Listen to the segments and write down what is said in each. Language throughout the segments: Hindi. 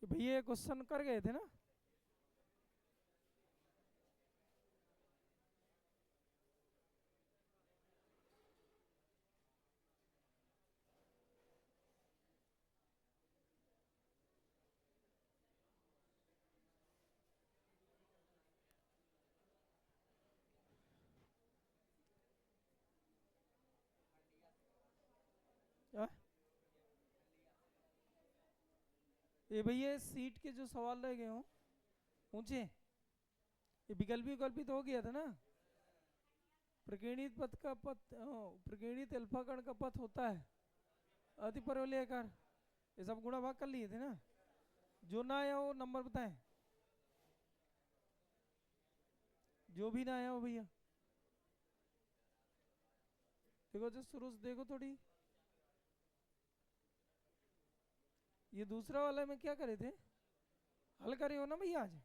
तो भैया ये क्वेश्चन कर गए थे ना। क्या? ये भैया सीट के जो सवाल रह गए हों पूछे, ये विकल्पी विकल्पित हो गया था ना। प्रकीर्णित पथ का पथ प्रकीर्णित अल्फा कण का पथ होता है अति परवलयाकार। ये सब गुणा भाग कर लिए थे ना। जो ना आया वो नंबर बताएं, जो भी ना आया हो भैया। देखो जो शुरू से देखो थोड़ी। ये दूसरा वाला में क्या करे थे, हल करे हो ना भैया आज।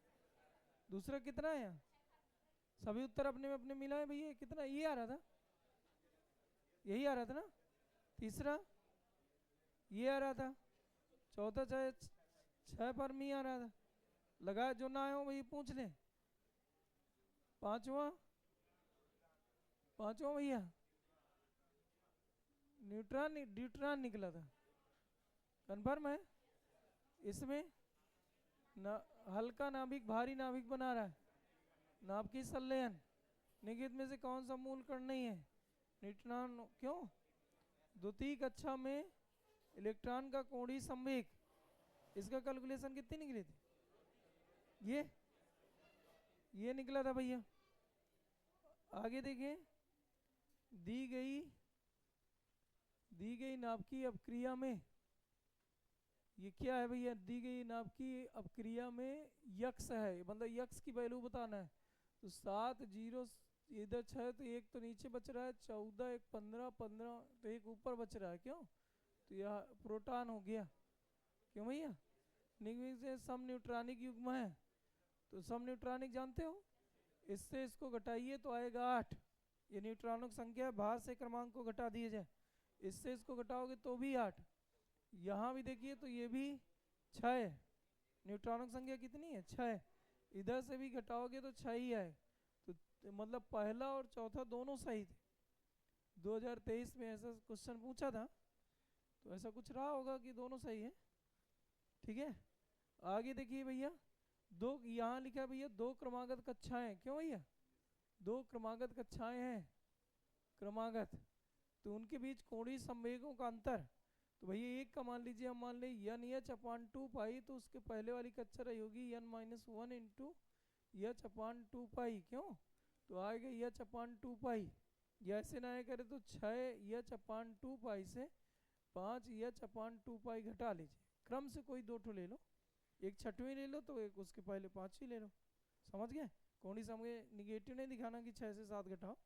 दूसरा कितना आया, सभी उत्तर अपने में अपने मिला है भैया। कितना ये आ रहा था, यही आ रहा था ना। तीसरा ये आ रहा था। चौथा चाहे छह पर मी आ रहा था। लगा जो ना आया हो भैया पूछ ले। पांचवा, पांचवा भैया न्यूट्रॉन ड्यूट्रॉन निकला था। कन्फर्म है इसमें। ना हल्का नाभिक भारी नाभिक बना रहा है। नाभ की संलयन निगेत में से कौन सा मूल कण नहीं है। न्यूट्रॉन क्यों। द्वितीय कक्षा में इलेक्ट्रॉन का कोणीय संवेग, इसका कैलकुलेशन कितनी निकली थी। ये निकला था भैया। आगे देखिए, दी गई दी गई नाभ की अपक्रिया में, ये क्या है भैया, दी गई नाभ की अपक्रिया में यक्स है, मतलब यक्स की वैल्यू बताना है। तो 7 जीरो इधर 6, तो एक तो नीचे बच रहा है 14, एक 15, 15 तो एक ऊपर बच रहा है। क्यों, तो यह प्रोटॉन हो गया। क्यों भैया, निगमित से सम न्यूट्रॉनिक युग्म है। तो सम न्यूट्रॉनिक जानते हो, इससे इसको घटाइए तो आएगा 8। ये न्यूट्रॉनों की संख्या है, बाहर से क्रमांक को घटा दिए जाए। इससे इसको घटाओगे तो भी 8। यहाँ भी देखिए तो ये भी 6 है। न्यूट्रॉनों की संख्या कितनी है, 6। इधर से भी घटाओगे तो 6 ही है। तो मतलब पहला और चौथा दोनों सही थे। 2023 में ऐसा क्वेश्चन पूछा था, तो ऐसा कुछ रहा होगा कि दोनों सही है। ठीक है, आगे देखिए भैया। दो यहाँ लिखा है भैया, दो क्रमागत कक्षाएं। क्यों भैया, दो क्रमागत कक्षाएं हैं, क्रमागत, तो उनके बीच कोणीय संवेगों का अंतर। तो भैया एक का मान लीजिए, हम मान लें यन एच अपान 2 पाई, तो उसके पहले वाली कक्षा रही होगी यन माइनस 1 इंटू एच अपान 2 पाई। क्यों, तो आएगा एच अपान 2 पाई। या ऐसे ना आए करे तो 6 एच अपान 2 पाई से 5 एच अपान 2 पाई घटा लीजिए। क्रम से कोई दो ठो ले लो, एक छठवीं ले लो तो एक उसके पहले पांचवी ले लो। समझ गए, कोणी समय निगेटिव नहीं दिखाना कि 6 से 7 घटाओ,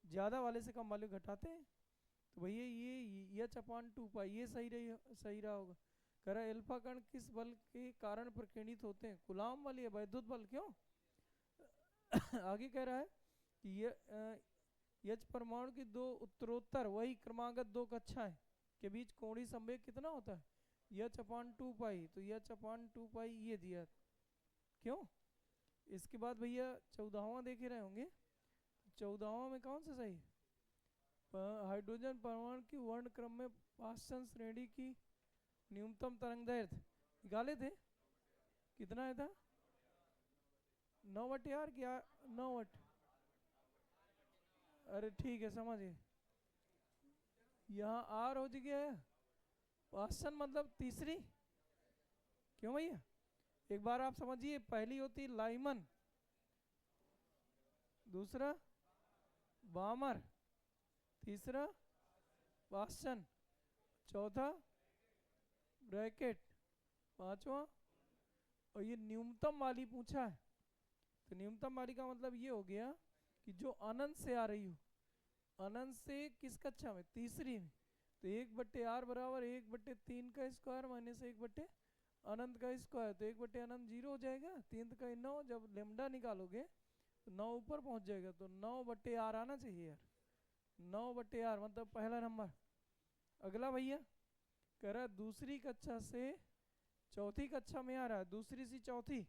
ज़्यादा वाले से कम वाले घटाते हैं। तो भैया ये एच अपान 2 पाई ये सही रहा होगा। कह रहा है अल्फा कण किस बल के कारण प्रकीर्णित होते हैं, कूलाम बल या वैद्युत बल। क्यों आगे कह रहा है कि ये एच परमाणु की दो उत्तरोत्तर वही क्रमागत दो कक्षाएं के बीच कोणीय संवेग कितना होता है, एच अपान 2 पाई। तो एच अपान 2 पाई ये दिया। क्यों, इसके बाद भैया 14वां देख ही रहे होंगे। 14वां में कौन सा सही है, हाइड्रोजन परमाणु की वर्ण क्रम में पाषाण श्रेणी की न्यूनतम तरंग दैर्ध्य निकाले थे। कितना है था, 9/8 क्या, 9/8। अरे ठीक है समझ गए। यहाँ आर हो गया है, पाषाण मतलब तीसरी। क्यों भैया, एक बार आप समझिए, पहली होती लाइमन, दूसरा बामर, तीसरा पाषाण, चौथा ब्रैकेट, पांचवा। और ये न्यूनतम वाली पूछा है, तो न्यूनतम वाली का मतलब ये हो गया कि जो अनंत से आ रही हो, अनंत से किस कक्षा में, तीसरी में। तो 1/r बराबर 1/3 का स्क्वायर माइनस 1/ अनंत का स्क्वायर। तो 1/ अनंत 0 हो जाएगा, 3 का 9, जब लेमडा निकालोगे तो 9 ऊपर पहुंच जाएगा। तो 9/r आना चाहिए यार, 9/r मतलब पहला नंबर। अगला भैया कह रहा है दूसरी कक्षा से चौथी कक्षा में आ रहा है, दूसरी सी चौथी,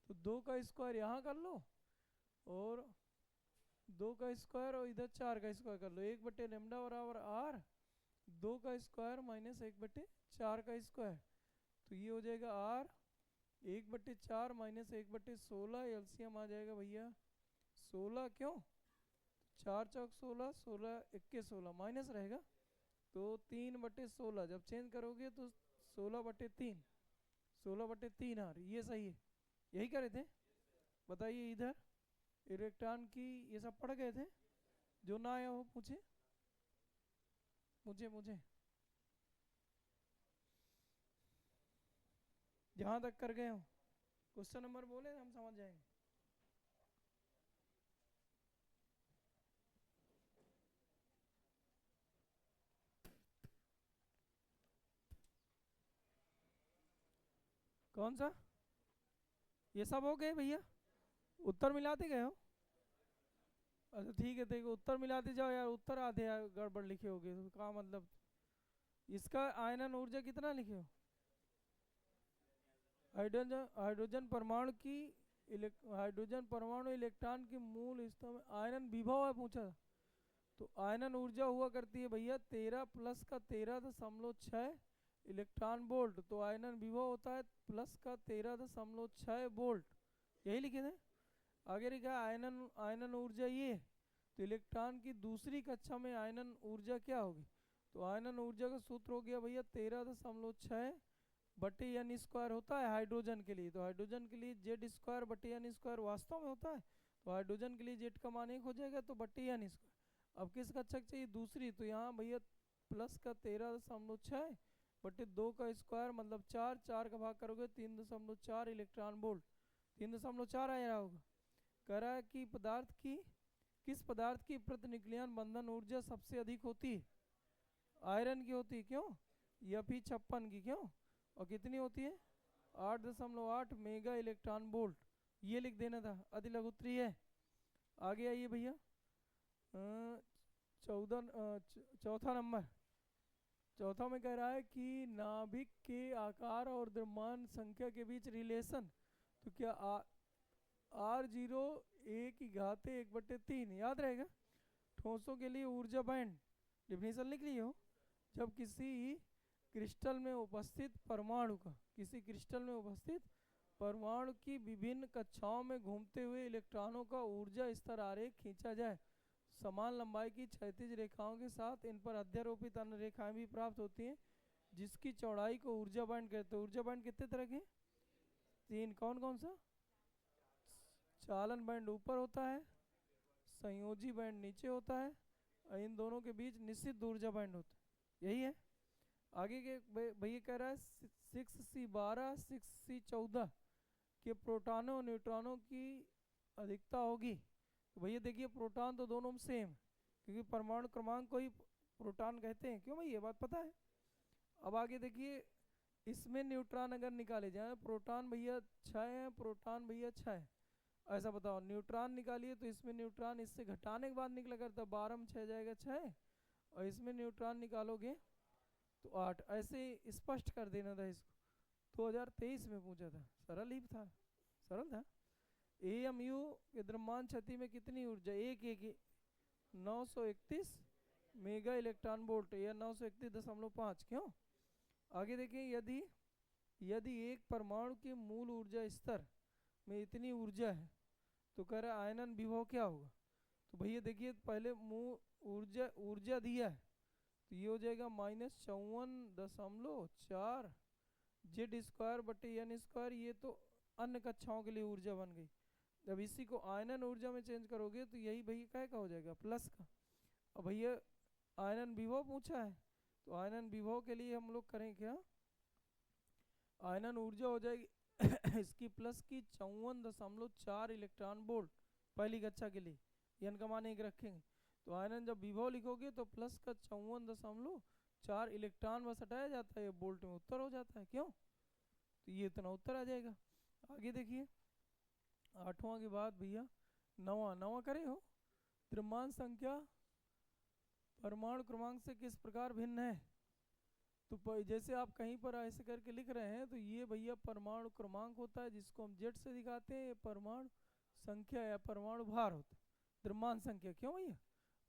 तो 2 का स्क्वायर यहाँ कर लो और 2 का स्क्वायर और इधर 4 का स्क्वायर कर लो। 1/λ बराबर r, 2 का स्क्वायर माइनस 1/4 का स्क्वायर, तो ये हो जाएगा r 1/4 माइनस 1/16, एलसीएम आ जाएगा भैया 16। क्यों? 4 चौक 16, 16 इक्के 16 माइनस रहेगा, तो 3/16 जब चेंज करोगे तो 16/3, 16/3 आ रही, ये सही है, यही करे थे। बताइए इधर इलेक्ट्रॉन की, ये सब पढ़ गए थे? जो ना आया हो पूछे, मुझे जहाँ तक कर गए हो क्वेश्चन नंबर बोले, हम समझ जाएंगे। कौन सा? ये सब हो गए भैया, उत्तर मिलाते गए हो? अच्छा ठीक है, देखो उत्तर मिलाते जाओ यार, उत्तर आधे यार गड़बड़ लिखे होगे तो क्या मतलब। इसका आयनन ऊर्जा कितना लिखे हो? हाइड्रोजन हाइड्रोजन परमाणु की हाइड्रोजन परमाणु इलेक्ट्रॉन की मूल स्तर में आयनन विभव है पूछा, तो आयनन ऊर्जा हुआ करती है भैया 13 प्लस का 13.6 इलेक्ट्रॉन वोल्ट, तो आयनन विभव होता है प्लस का 13.6 वोल्ट, यही लिखे थे। आगे लिखा आयनन आयनन ऊर्जा ये, तो इलेक्ट्रॉन की दूसरी कक्षा में आयनन ऊर्जा क्या होगी, तो आयनन ऊर्जा का सूत्र हो गया भैया 13.6/n² होता है हाइड्रोजन के लिए, तो हाइड्रोजन के लिए Z²/n² वास्तव में होता है, तो हाइड्रोजन के लिए Z का मान 1 हो जाएगा, तो n²। अब किस कक्षा की चाहिए? दूसरी, तो यहाँ भैया प्लस का 13.6/2 का स्क्वायर मतलब 4, 4 का भाग करोगे 3.4 इलेक्ट्रॉन वोल्ट, 3.4 आया होगा। कह रहा है कि किस पदार्थ की प्रतिन्यूक्लियन बंधन ऊर्जा सबसे अधिक होती है? आयरन की होती है। क्यों? Fe56 की। क्यों? और कितनी होती है? 8.8 मेगा इलेक्ट्रॉन वोल्ट, ये लिख देना था, अति लघुत्तरीय है। आगे आइए भैया, 14 नंबर, चौथा में कह रहा है कि नाभिक के आकार और द्रव्यमान संख्या के बीच रिलेशन, तो क्या R0 1/3 याद रहेगा। ठोसों के लिए ऊर्जा बैंड डिफिनीशन लिख ली हो, जब किसी क्रिस्टल में उपस्थित परमाणु की विभिन्न कक्षाओं में घूमते हुए इलेक्ट्रॉनों का ऊर्जा स्तर आरेख खींचा जाए, समान लंबाई की क्षैतिज रेखाओं के साथ इन पर अध्यारोपित अन्य रेखाएं भी प्राप्त होती हैं, जिसकी चौड़ाई को ऊर्जा बैंड कहते हैं। ऊर्जा बैंड कितने तरह के? 3। कौन कौन सा? चालन बैंड ऊपर होता है, संयोजी बैंड नीचे होता है, और इन दोनों के बीच निश्चित ऊर्जा बैंड होता है, यही है। आगे के भैया कह रहा है 6C12 6C14 के प्रोटॉनों और न्यूट्रॉनों की अधिकता होगी, तो भैया देखिए प्रोटॉन तो दोनों में सेम, क्योंकि परमाणु क्रमांक को ही प्रोटॉन कहते हैं। क्यों भाई? ये बात पता है। अब आगे देखिए, इसमें न्यूट्रॉन अगर निकाले जाए, प्रोटॉन भैया 6 है, प्रोटॉन भैया 6 है, ऐसा बताओ, न्यूट्रॉन निकालिए तो इसमें न्यूट्रॉन इससे घटाने के बाद निकला करता, 12 में 6 जाएगा 6, और इसमें न्यूट्रॉन निकालोगे तो 8, ऐसे स्पष्ट कर देना था इसको। 2023 में पूछा था, सरल ही था, सरल था। AMU के द्रव्यमान क्षति में कितनी ऊर्जा? 931 मेगा इलेक्ट्रॉन वोल्ट या 931.5। क्यों? आगे देखिए, यदि एक परमाणु के मूल ऊर्जा स्तर में इतनी ऊर्जा है, तो कह रहा है आयनन विभव क्या होगा, तो भैया देखिए पहले ऊर्जा दिया है, तो ये हो जाएगा -54.4 Z²/n², ये तो अन्य कक्षाओं के लिए ऊर्जा बन गई। जब इसी को आयनन ऊर्जा में चेंज करोगे तो यही भैया का हो जाएगा प्लस का। अब भैया आयनन विभव पूछा है, तो आयनन विभव के लिए हम लोग करें क्या, आयनन ऊर्जा हो जाएगी इसकी प्लस की 54.4 इलेक्ट्रॉन वोल्ट पहली कक्षा के लिए, एन का मान 1 रखेंगे, तो आयनन जब विभव लिखोगे तो प्लस का 54.4 इलेक्ट्रॉन बस हटाया जाता है, वोल्ट में उत्तर हो जाता है। क्यों? तो ये इतना उत्तर आ जाएगा। आगे देखिए 8वां के बाद भैया 9वां करे हो, द्रव्यमान संख्या परमाणु क्रमांक से किस प्रकार भिन्न है, तो जैसे आप कहीं पर ऐसे करके लिख रहे हैं तो ये भैया परमाणु क्रमांक होता है जिसको हम जेड से दिखाते हैं, ये परमाणु संख्या या परमाणु भार होता है, द्रव्यमान संख्या। क्यों भैया?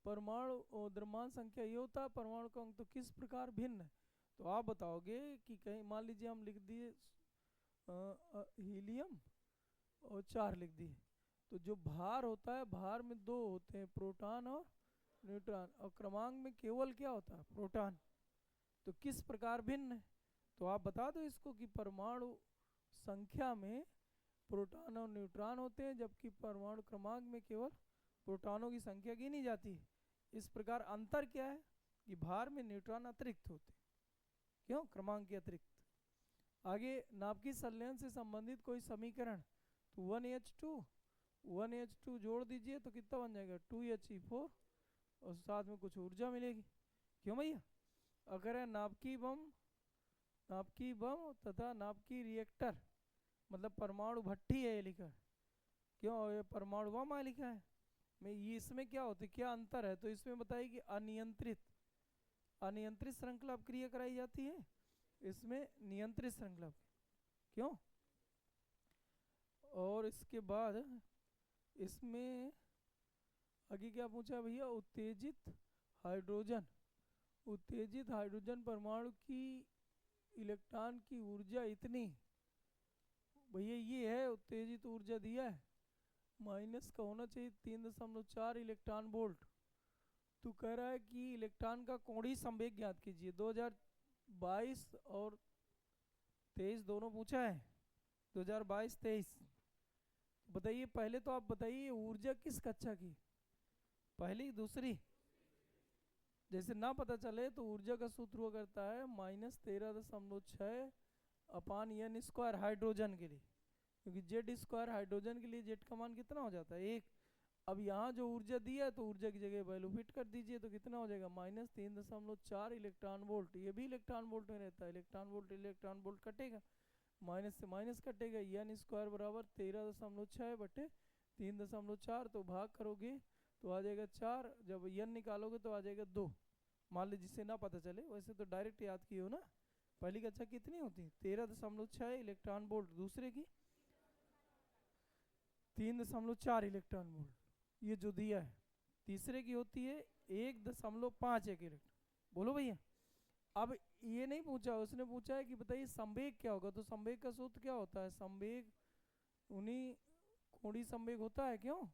परमाणु द्रव्यमान संख्या ये होता है, परमाणु का अंक तो किस प्रकार भिन्न है। तो आप बताओगे कि कहीं मान लीजिए हम लिख दिए हीलियम और 4 लिख दिए, तो जो भार होता है, भार में 2 होते हैं, प्रोटॉन और न्यूट्रॉन, और क्रमांक में केवल क्या होता है, प्रोटॉन। तो किस प्रकार भिन्न है? तो आप बता दो इसको कि परमाणु संख्या में प्रोटॉन और न्यूट्रॉन होते हैं, जबकि परमाणु क्रमांक में केवल प्रोटॉनों की संख्या गिनी जाती है। इस प्रकार अंतर क्या है कि भार में न्यूट्रॉन अतिरिक्त होते हैं, क्यों, क्रमांक के अतिरिक्त। आगे नाभिकीय संलयन से संबंधित कोई समीकरण, तो 1H2 जोड़ दीजिए तो कितना बन जाएगा, 2He4, और साथ में कुछ ऊर्जा मिलेगी। क्यों भैया? अगर है नाभिकीय बम तथा नाभिकीय रिएक्टर, मतलब परमाणु भट्टी है ये लिखा है, क्यों ये परमाणु बम है लिखा है, मैं ये इसमें क्या होती, क्या अंतर है, तो इसमें बताइए कि अनियंत्रित श्रृंखला क्रिया कराई जाती है, इसमें नियंत्रित श्रृंखला। क्यों? और इसके बाद इसमें आगे क्या पूछा भैया, उत्तेजित हाइड्रोजन परमाणु की इलेक्ट्रॉन की ऊर्जा इतनी, भैया ये है उत्तेजित ऊर्जा दिया है, माइनस का होना चाहिए 3.4 इलेक्ट्रॉन वोल्ट। तो कह रहा है कि इलेक्ट्रॉन का कोणीय संवेग ज्ञात कीजिए। 2022 और 23 दोनों पूछा है, 2022-23। बताइए पहले तो आप बताइए ऊर्जा किस कक्षा की, पहली दूसरी? जैसे ना पता चले तो ऊर्जा का सूत्र हुआ करता है -13.6 अपान n स्क्वायर हाइड्रोजन के लिए, क्योंकि Z2 हाइड्रोजन के लिए Z का मान कितना हो जाता है, 1। अब यहाँ जो ऊर्जा दिया है तो ऊर्जा की जगह वैल्यू फिट कर दीजिए, तो कितना हो जाएगा, -3.4 इलेक्ट्रॉन वोल्ट। ये भी इलेक्ट्रॉन वोल्ट में रहता है, इलेक्ट्रॉन वोल्ट कटेगा, माइनस से माइनस कटेगा, n² बराबर 13.6/3.4, तो भाग करोगे तो आ जाएगा 4, जब n निकालोगे तो आ जाएगा 2। मान लीजिए जिससे ना पता चले, वैसे तो डायरेक्ट याद किए हो ना। पहली कक्षा कितनी होती है, 13.6 इलेक्ट्रॉन वोल्ट, दूसरे की 3.4 इलेक्ट्रॉन वोल्ट, ये जो दिया है। तीसरे की होती है 1.51 इलेक्ट्रॉन। बोलो भैया। अब ये नहीं पूछा, उसने पूछा है कि बताइए संवेग क्या होगा, तो संवेग का सूत्र क्या होता है, संवेग उन्हीं कोणीय संवेग होता है। क्यों?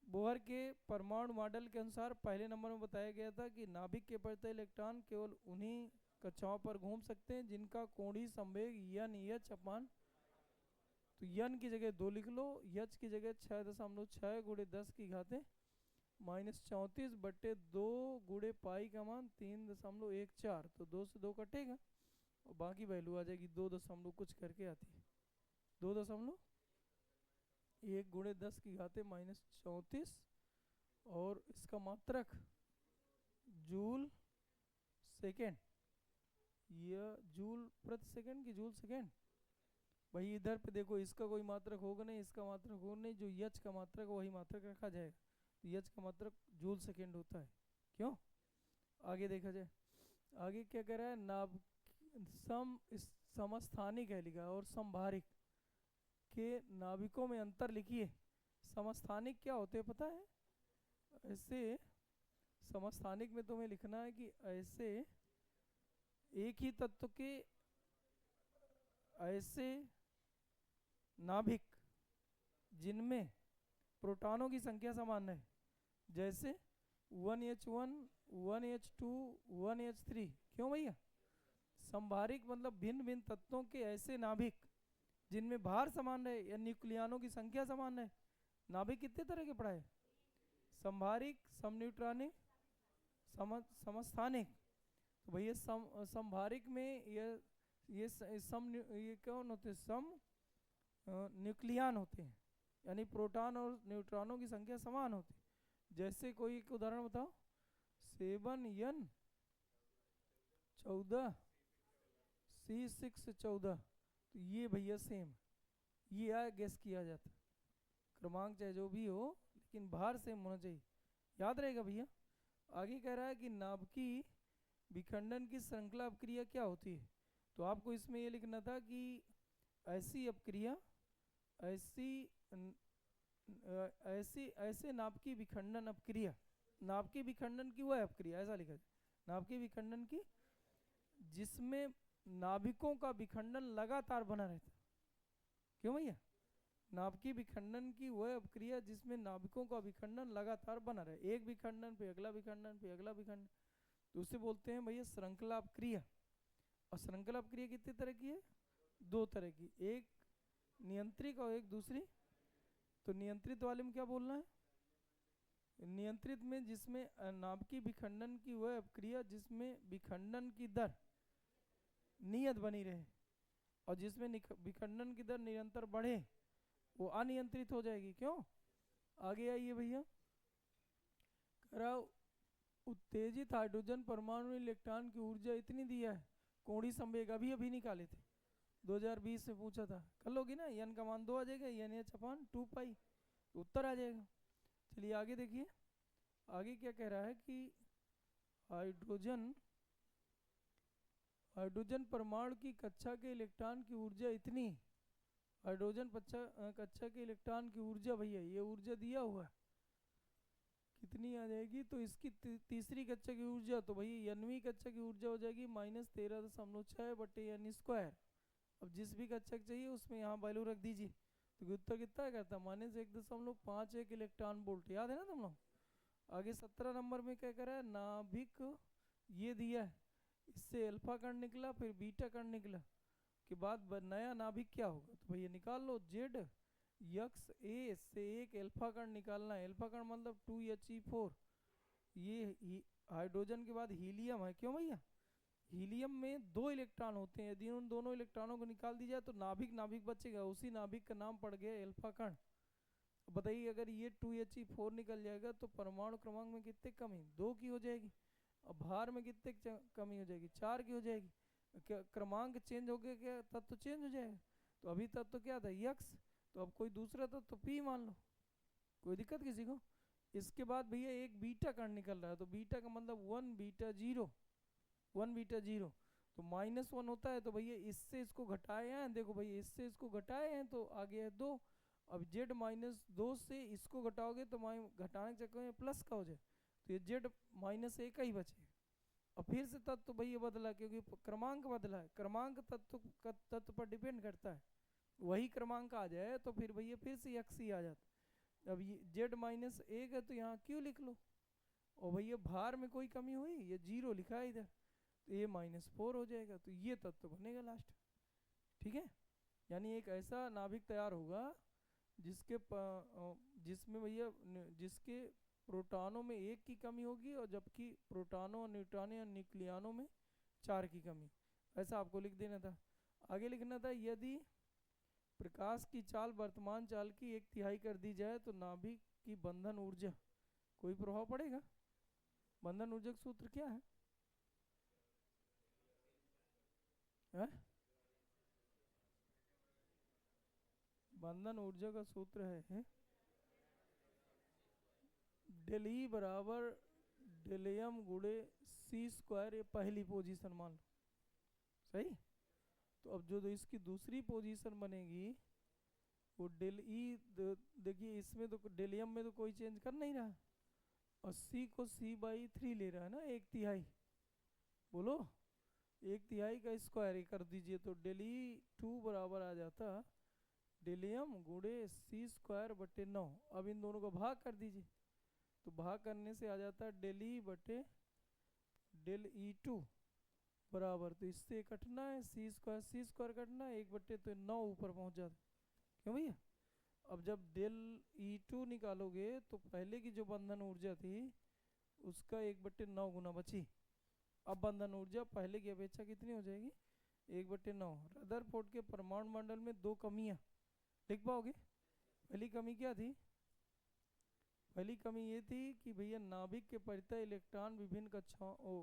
बोहर के परमाणु मॉडल के अनुसार पहले नंबर में बताया गया था कि नाभिक के प्रत्येक इलेक्ट्रॉन केवल उन्हीं कक्षाओं पर घूम सकते हैं जिनका कोणीय संवेग NH अपान, तो n की जगह 2 लिख लो, h की जगह 6.6 गुणे 10 की घाते -34/2 गुणे पाई का मान 3.14, तो 2 से 2 कटेगा और बाकी वैल्यू आ जाएगी 2 दशमलव कुछ करके आती है, 2.1 गुणे 10 की घाते -34, और इसका मात्रक जूल सेकेंड, यह जूल प्रति सेकेंड की जूल सेकेंड। भाई इधर पे देखो, इसका कोई मात्रक होगा नहीं, इसका मात्रक होगा नहीं, जो यच का मात्रक वही मात्रक रखा जाएगा, यच का मात्रक जूल सेकेंड होता है। क्यों? आगे देखा जाए, आगे क्या कह रहा है, समस्थानिक है लिखा, और संभारिक के नाभिकों में अंतर लिखिए। समस्थानिक क्या होते हैं पता है? ऐसे समस्थानिक में तुम्हें लिखना है कि ऐसे एक ही तत्व के ऐसे नाभिक जिनमें प्रोटॉनों की संख्या समान है, जैसे 1H1 1H2 1H3। क्यों भैया? संभारिक मतलब भिन्न भिन्न तत्वों के ऐसे नाभिक जिनमें भार समान रहे या न्यूक्लियनों की संख्या समान है। नाभिक कितने तरह के पढ़ाए, संभारिक, समन्यूट्रॉनिक, समस्थानिक। तो भैया संभारिक में ये कौन होते हैं, सम न्यूक्लियन होते हैं, यानी प्रोटॉन और न्यूट्रॉनों की संख्या समान होती है। जैसे कोई एक उदाहरण बताओ, 7N14 C614, तो ये भैया सेम, ये गैस किया जाता है, क्रमांक चाहे जो भी हो लेकिन भार सेम होना चाहिए, याद रहेगा भैया। आगे कह रहा है कि नाभिकीय विखंडन की श्रृंखला अपक्रिया क्या होती है? तो आपको इसमें ये लिखना था कि ऐसी अपक्रिया, ऐसे नाभिकीय विखंडन अपक्रिया, नाभिकीय विखंडन की वह अपक्रिया, ऐसा लिखा जाए, नाभिकीय विखंडन की जिसमें नाभिकों का विखंडन लगातार बना रहता। क्यों भैया? नाभिकीय विखंडन की वह अपक्रिया जिसमें नाभिकों का विखंडन लगातार बना रहे, एक विखंडन पे अगला विखंडन पे अगला विखंडन, तो उसे बोलते हैं भैया श्रृंखला अपक्रिया। और श्रृंखला अपक्रिया कितने तरह की है? दो तरह की, एक नियंत्रित और एक दूसरी। तो नियंत्रित वाले में क्या बोलना है? नियंत्रित में जिसमें नाभिकीय विखंडन की वह अपक्रिया जिसमें विखंडन की दर नियत बनी रहे, और जिसमें विखंडन की दर निरंतर बढ़े, वो अनियंत्रित हो जाएगी। क्यों? आगे आइए भैया, करा उत्तेजित हाइड्रोजन परमाणु में इलेक्ट्रॉन की ऊर्जा इतनी दिया है, कोणीय संवेग अभी अभी निकाले थे, 2020 में पूछा था, कर लोगी ना, एन का मान 2 आ जाएगा, एन एच अपान 2 पाई, तो उत्तर आ जाएगा। चलिए आगे देखिए, आगे क्या कह रहा है कि हाइड्रोजन परमाणु की कक्षा के इलेक्ट्रॉन की ऊर्जा इतनी, हाइड्रोजन कक्षा के इलेक्ट्रॉन की ऊर्जा, भैया ये ऊर्जा दिया हुआ है, कितनी आ जाएगी? तो इसकी तीसरी कक्षा की ऊर्जा, तो भैया nवीं कक्षा की ऊर्जा हो जाएगी -13.6 बटे n स्क्वायर। अब जिस भी कक्षा की चाहिए उसमें यहाँ वैल्यू रख दीजिए, तो उत्तर कितना करता है? -1.51 इलेक्ट्रॉन वोल्ट। याद है ना तुम लोग? आगे 17 नंबर में क्या करा है? नाभिक ये दिया है, इससे अल्फा कण निकला, फिर बीटा कण निकला के बाद नया नाभिक क्या होगा? तो भैया निकाल लो, जेड यक्स ए से एक अल्फा कण निकालना है। अल्फा कण मतलब 2He4, ये हाइड्रोजन के बाद हीलियम है। क्यों भैया? हीलियम में 2 इलेक्ट्रॉन होते हैं, यदि उन दोनों इलेक्ट्रॉनों को निकाल दिया जाए तो नाभिक बचेगा, उसी नाभिक का नाम पड़ गया अल्फा कण। बताइए अगर ये 2He4 निकल जाएगा तो परमाणु क्रमांक में कितने कमी? 2 की हो जाएगी। अब भार में कितने कमी हो जाएगी? 4 की हो जाएगी। क्या क्रमांक चेंज हो गया, क्या तत्व चेंज हो जाएगा? तो अभी तत्व क्या था? यक्स, तो अब कोई दूसरा तत्व पी मान लो, कोई दिक्कत किसी को? इसके बाद भैया एक बीटा कण निकल रहा है, तो बीटा का मतलब 1 बीटा 0, 1 बीटा 0, तो -1 होता है, तो भैया इससे इसको घटाए हैं, देखो भैया इससे इसको घटाए हैं तो आ गया है 2। अब जेड -2 से इसको घटाओगे तो घटाने के चक्कर में प्लस का हो जाए, तो ये जेड -1 का ही बचे। और फिर से तत्व भैया बदला, क्योंकि क्रमांक बदला है, क्रमांक तत्व पर डिपेंड करता है, वही क्रमांक आ जाए तो फिर भैया फिर से यक्स ही आ जाता। अब ये जेड -1 है तो यहाँ क्यों लिख लो, और भैया भार में कोई कमी हुई, ये 0 लिखा है इधर, तो ये -4 हो जाएगा, तो ये तत्व बनेगा लास्ट। ठीक है, यानी एक ऐसा नाभिक तैयार होगा जिसमें भैया जिसके प्रोटॉनों में 1 की कमी होगी, और जबकि प्रोटॉनों, न्यूट्रॉनों या न्यूक्लियनों में 4 की कमी। ऐसा आपको लिख देना था। आगे लिखना था, यदि प्रकाश की चाल वर्तमान चाल की 1/3 कर दी जाए तो नाभिक की बंधन ऊर्जा कोई प्रभाव पड़ेगा? बंधन ऊर्जा का सूत्र क्या है? बंधन ऊर्जा का सूत्र है डेल ई बराबर डेल एम गुणे c², ये पहली पोजीशन मान लो, सही। तो अब जो इसकी दूसरी पोजीशन बनेगी वो डेल ई, देखिए इसमें तो डेल एम में तो कोई चेंज कर नहीं रहा, और c को c/3 ले रहा है ना, 1/3। बोलो 1/3 का स्क्वायर कर दीजिए, तो डेल ई 2 बराबर आ जाता डेल एम गुणे c² बटे 9। अब इन दोनों को भाग कर दीजिए, तो भाग करने से आ जाता है डेल ई बटे डेल E2 बराबर, तो इससे कटना है c² कटना है, 1 बटे तो 9 ऊपर पहुंच जाता। क्यों भैया? अब जब डेल E2 निकालोगे तो पहले की जो बंधन ऊर्जा थी उसका 1 बटे 9 गुना बची। अब बंधन ऊर्जा पहले की अपेक्षा कितनी हो जाएगी? 1 बटे 9। रदरफोर्ड के परमाणु मंडल में 2 कमियां लिख पाओगे? पहली कमी क्या थी? पहली कमी ये थी कि भैया नाभिक के परितः इलेक्ट्रॉन विभिन्न कक्षाओं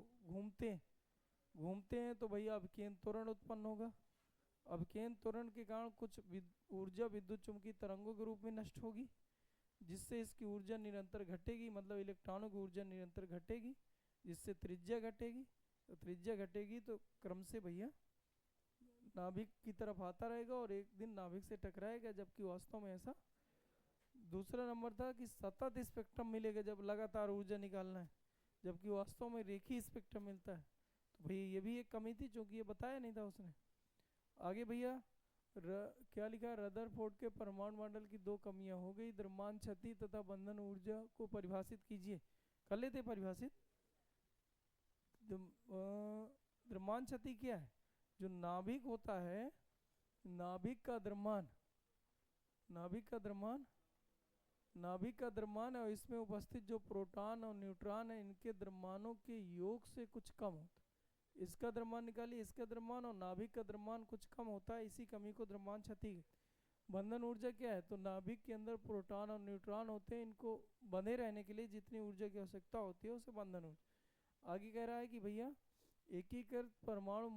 घूमते हैं, तो भैया अभिकेंद्र त्वरण उत्पन्न होगा। अभिकेंद्र त्वरण के कारण कुछ ऊर्जा विद्युत चुम्बकीय तरंगों के रूप में नष्ट होगी, जिससे इसकी ऊर्जा निरंतर घटेगी, मतलब इलेक्ट्रॉनों की ऊर्जा निरंतर घटेगी, जिससे त्रिज्या घटेगी। तो त्रिज्या घटेगी तो क्रम से भैया नाभिक की तरफ आता रहेगा और एक दिन नाभिक से टकराएगा, जबकि वास्तव में ऐसा। दूसरा नंबर था कि सतत स्पेक्ट्रम मिलेगा जब लगातार ऊर्जा निकालना है, जबकि वास्तव में रेखीय स्पेक्ट्रम मिलता है। तो भैया ये भी एक कमी थी, क्योंकि ये बताया नहीं था उसने। आगे भैया क्या लिखा है, रदरफोर्ड के परमाणु मॉडल की दो कमियां हो गई, द्रव्यमान क्षति तथा बंधन ऊर्जा को परिभाषित कीजिए। कर लेते परिभाषित। द्रव्यमान क्षति क्या है, जो नाभिक होता है, नाभिक का द्रव्यमान, नाभिक का द्रव्यमान, नाभिक का द्रव्यमान है और इसमें उपस्थित जो प्रोटॉन और न्यूट्रॉन है इनके द्रव्यमानों के योग से कुछ कम होता है। इसका द्रव्यमान निकालिए, इसका द्रव्यमान और नाभिक का द्रव्यमान कुछ कम होता है, इसी कमी को द्रव्यमान क्षति। बंधन ऊर्जा क्या है, तो नाभिक के अंदर प्रोटॉन और न्यूट्रॉन होते हैं, इनको बंधे रहने के लिए जितनी ऊर्जा की आवश्यकता होती है उसे बंधन ऊर्जा। आगे कह रहा है कि भैया एकीकृत परमाणु